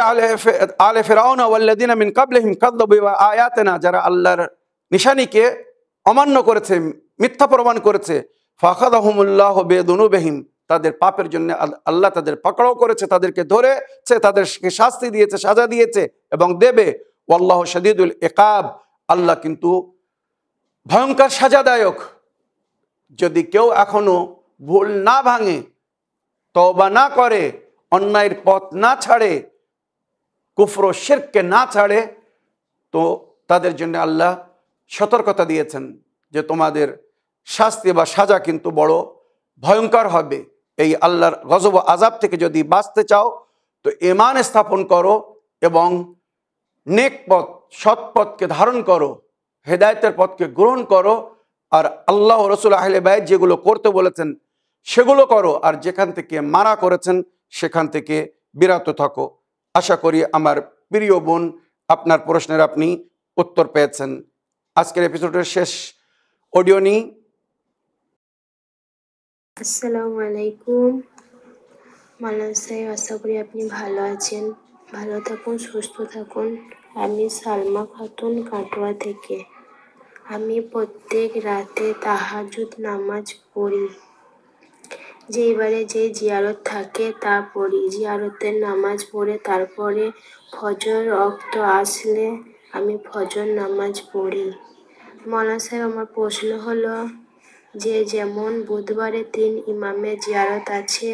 S1: আলে ফিরআউন ওয়াল্লাযিনা মিন ক্বাবলিহিম কাযযাবু বিআয়াতিনা, যারা আল্লাহর নিশানীকে অমান্য করেছে, মিথ্যা প্রমাণ করেছে, ফাখাযাহুমুল্লাহু বিযুনুবিহিম, তাদের পাপের জন্য আল্লাহ তাদের পাকড়াও করেছে, তাদেরকে ধরেছে, তাদেরকে শাস্তি দিয়েছে, সাজা দিয়েছে এবং দেবে। ওয়াল্লাহু শাদীদুল ইকাব, আল্লাহ কিন্তু ভয়ঙ্কর সাজাদায়ক। যদি কেউ এখনো ভুল না ভাঙে, তওবা না করে, অন্যায়ের পথ না ছাড়ে, কুফর ও শিরককে না ছাড়ে, তো তাদের জন্য আল্লাহ সতর্কতা দিয়েছেন যে তোমাদের শাস্তি বা সাজা কিন্তু বড় ভয়ঙ্কর হবে। এই আল্লাহর গজব ও আযাব থেকে যদি বাঁচতে চাও তো ঈমান স্থাপন করো এবং নেক পথ, সৎ পথকে ধারণ করো, হেদায়েতের পথকে গ্রহণ করো, আর আল্লাহ ও রাসূল আহলে বাইত যেগুলো করতে বলেছেন সেগুলো করো, আর যেখান থেকে মানা করেছেন সেখান থেকে বিরত থাকো। আশা করি আমার প্রিয় বোন আপনার প্রশ্নের আপনি উত্তর পেয়েছেন। আজকের এপিসোডের শেষ অডিও নিই।
S3: আসসালামু আলাইকুম মাওলানা সাহেব, আশা করি আপনি ভালো আছেন। ভালো থাকুন, সুস্থ থাকুন। আমি সালমা খাতুন, কাটোয়া থেকে। আমি প্রত্যেক রাতে তাহাজ্জুদ নামাজ পড়ি। যেইবারে যে জিয়ারত থাকে তা পড়ি। জিয়ারতের নামাজ পড়ে তারপরে ফজর ওয়াক্ত আসলে আমি ফজর নামাজ পড়ি। মাওলানা সাহেব, আমার প্রশ্ন হলো যে যেমন বুধবারে 3 ইমামের জিয়ারত আছে,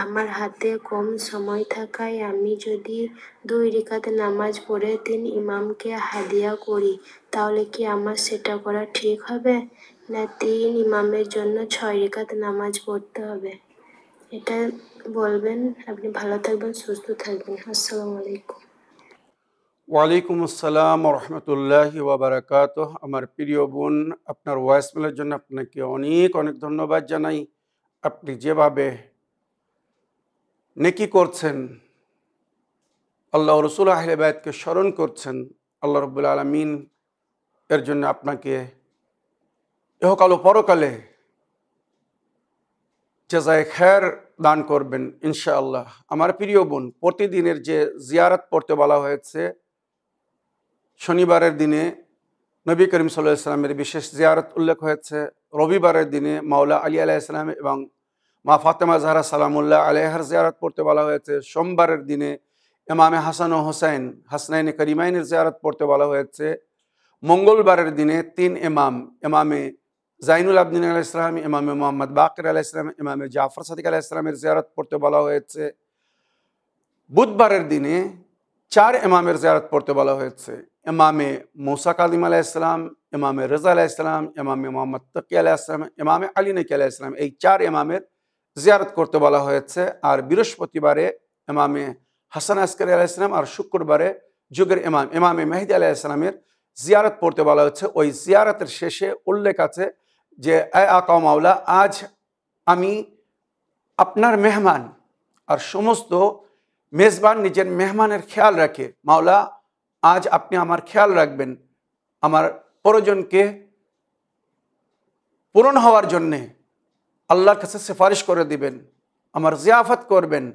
S3: আমার হাতে কম সময় থাকায় আমি যদি 2 রাকাত নামাজ পড়ে 3 ইমামকে হাদিয়া করি, তাহলে কি আমার সেটা করা ঠিক হবে, না 3 ইমামের জন্য 6 রাকাত নামাজ পড়তে হবে? এটা বলবেন। আপনি ভালো থাকবেন, সুস্থ থাকবেন। আসসালামু আলাইকুম।
S1: ওয়ালাইকুম আসসালাম রহমতুল্লাহি ওয়া বারাকাতুহ। আমার প্রিয় বোন, আপনার ভয়েসমেলের জন্য আপনাকে অনেক অনেক ধন্যবাদ জানাই। আপনি যেভাবে নেকি করছেন, আল্লাহ রসুল আহলে বাইতকে স্মরণ করছেন, আল্লাহ রব্বুল আলামিন এর জন্য আপনাকে ইহকাল ও পরকালে জাযায়ে খায়ের দান করবেন ইনশাআল্লাহ। আমার প্রিয় বোন, প্রতিদিনের যে জিয়ারত পড়তে বলা হয়েছে, শনিবারের দিনে নবী করিম সাল্লাল্লাহু আলাইহি ওয়াসাল্লামের বিশেষ জিয়ারত উল্লেখ হয়েছে, রবিবারের দিনে মাওলা আলী আলাইহিস সালাম এবং মা ফাতেমা জাহরা সালামুল্লাহ আলাইহার জিয়ারত পড়তে বলা হয়েছে, সোমবারের দিনে ইমামে হাসান ও হোসেন হাসনাইনে করিমাইনের জিয়ারত পড়তে বলা হয়েছে, মঙ্গলবারের দিনে 3 ইমাম, ইমামে জাইনুল আবদিন আলাইহিস সালাম, ইমামে মোহাম্মদ বাকির আলাইহিস সালাম, ইমামে জাফর সাদিক আলাইহিস সালামের জিয়ারত পড়তে বলা হয়েছে, বুধবারের দিনে 4 ইমামের জিয়ারত পড়তে বলা হয়েছে, ইমামে মুসা কাযিম আলাইহিস সালাম, ইমামে রেজা আলাইহিস সালাম, ইমামে মোহাম্মদ তাকি আলাইহিস সালাম, ইমামে আলী নাকি আলাইহিস সালাম, এই 4 ইমামের জিয়ারত করতে বলা হয়েছে। আর বৃহস্পতিবারে ইমামে হাসান আসকারী আলাইহিস সালাম, আর শুক্রবারে যুগের ইমাম ইমামে মেহদী আলাইহিস সালামের জিয়ারত পড়তে বলা হচ্ছে। ওই জিয়ারতের শেষে উল্লেখ আছে যে এ আকা মাওলা, আজ আমি আপনার মেহমান, আর সমস্ত মেজবান নিজের মেহমানের খেয়াল রাখে, মাওলা আজ আপনি আমার খেয়াল রাখবেন, আমার প্রয়োজনকে পূরণ হওয়ার জন্যে আল্লাহর কাছে সিফারিশ করে দিবেন, আমার জিয়াফত করবেন।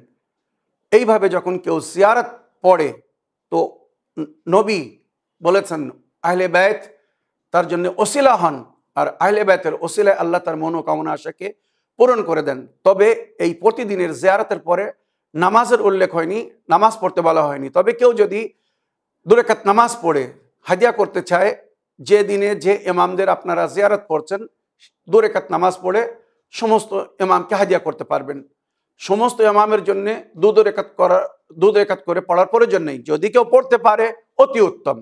S1: এইভাবে যখন কেউ জিয়ারত পড়ে তো নবী বলেছেন আহলে বাইত তার জন্য ওসিলা হন, আর আহলে বাইতের ওসিলায় আল্লাহ তার মনোকামনা আশাকে পূরণ করে দেন। তবে এই প্রতিদিনের জিয়ারতের পরে নামাজের উল্লেখ হয়নি, নামাজ পড়তে বলা হয়নি। তবে কেউ যদি 2 রাকাত নামাজ পড়ে হাদিয়া করতে চায়, যে দিনে যে ইমামদের আপনারা জিয়ারত পড়ছেন 2 রাকাত নামাজ পড়ে সমস্ত ইমামকে হাদিয়া করতে পারবেন। সমস্ত ইমামের জন্য 2 রাকাত করে পড়ার প্রয়োজন নেই। যদি কেউ পড়তে পারে অতি উত্তম।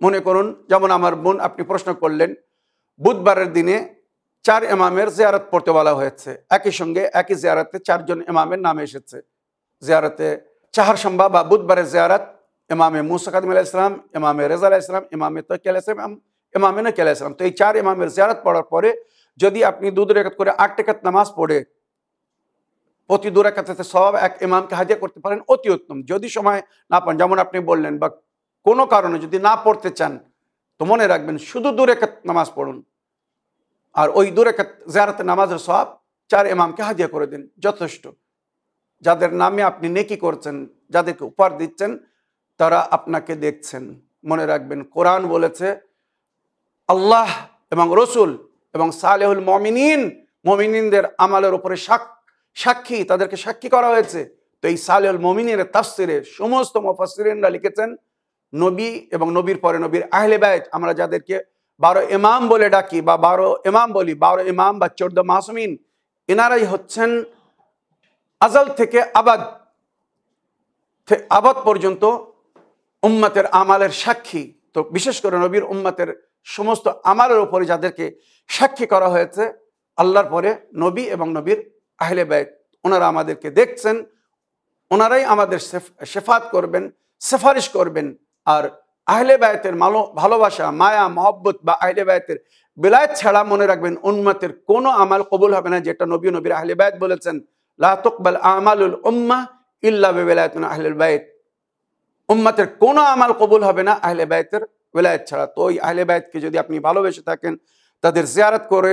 S1: মনে করুন, যেমন আমার বোন আপনি প্রশ্ন করলেন, বুধবারের দিনে 4 ইমামের জিয়ারত পড়তে বলা হয়েছে, একই সঙ্গে একই জিয়ারতে 4 জন ইমামের নাম এসেছে। জিয়ারতে চাহারশম্বা বা বুধবারের জিয়ারত ইমামে মুসা কাযিম আলাইহিস সালাম, ইমামে রেজা আলাইহিস সালাম, ইমামে তাকি আলাইহিস সালাম, ইমামে নাকি আলাইহিস সালাম। তো এই 4 ইমামের জিয়ারত পড়ার পরে যদি আপনি 2 রাকাত করে 8 রাকাত নামাজ পড়ে প্রতি 2 রাকাতে সওয়াব 1 ইমামকে হাদিয়া করতে পারেন, অতি উত্তম। যদি সময় না পান, যেমন আপনি বললেন, বা কোনো কারণে যদি না পড়তে চান, তো মনে রাখবেন শুধু 2 রাকাত নামাজ পড়ুন, আর ওই 2 রাকাত জিয়ারতের নামাজের সওয়াব 4 ইমামকে হাদিয়া করে দিন, যথেষ্ট। যাদের নামে আপনি নেকি করছেন যাদেরকে উপহার দিচ্ছেন তারা আপনাকে দেখছেন। মনে রাখবেন, কোরআন বলেছে আল্লাহ এবং রসুল এবং সালেহুল মুমিনিনদের আমলের উপরে সাক্ষী, তাদেরকে সাক্ষী করা হয়েছে। তো এই সালেহুল মুমিনিনের তাফসিরে সমস্ত মুফাসসিরিনরা লিখেছেন নবী এবং নবীর পরে নবীর আহলে বাইত, আমরা যাদেরকে 12 ইমাম বলে ডাকি বা 12 ইমাম বলি, 12 ইমাম বা 14 মাসুমিন, এনারাই হচ্ছেন আজাল থেকে আবাদ পর্যন্ত উম্মতের আমালের সাক্ষী। তো বিশেষ করে নবীর উম্মতের সমস্ত আমালের উপরে যাদেরকে সাক্ষী করা হয়েছে আল্লাহর পরে নবী এবং নবীর আহলে বাইত, ওনারা আমাদেরকে দেখছেন, ওনারাই আমাদের শেফাত করবেন, সেফারিশ করবেন। আর আহলে বাইতের ভালোবাসা, মায়া, মহব্বত বা আহলে বাইতের বেলায়েত ছাড়া মনে রাখবেন উম্মতের কোনো আমাল কবুল হবে না, যেটা নবী নবীর আহলে বাইত বলেছেন, লা তুকবাল আমালুল উম্মাহ ইল্লা বিওলায়াতি আহলিল বাইত। উম্মতের কোনো আমাল কবুল হবে না আহলে বাইতের ওলায়াত ছাড়া। তো ওই আহলে বাইতকে যদি আপনি ভালোবেসে থাকেন, তাদের জিয়ারত করে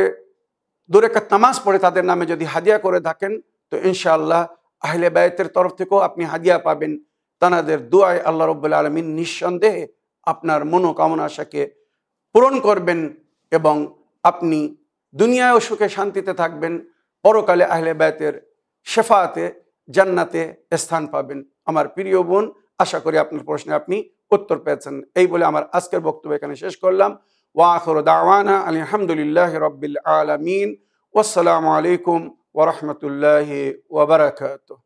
S1: 2 রাকাত নামাজ পড়ে তাদের নামে যদি হাদিয়া করে থাকেন, তো ইনশাআল্লাহ আহলে বাইতের তরফ থেকেও আপনি হাদিয়া পাবেন। তাদের দুআয় আল্লাহ রাব্বুল আলামিন নিঃসন্দেহে আপনার মনোকামনা আশাকে পূরণ করবেন এবং আপনি দুনিয়ায়ও সুখে শান্তিতে থাকবেন, পরকালে আহলে বাইতের শেফাতে জান্নাতে স্থান পাবেন। আমার প্রিয় বোন, আশা করি আপনার প্রশ্নে আপনি উত্তর পেয়েছেন। এই বলে আমার আজকের বক্তব্য এখানে শেষ করলাম। ওয়া আখিরু দাওয়ানা আলহামদুলিল্লাহি রাব্বিল আলামিন। ওয়াসসালামু আলাইকুম ওয়া রাহমাতুল্লাহি ওয়া বারাকাতুহু।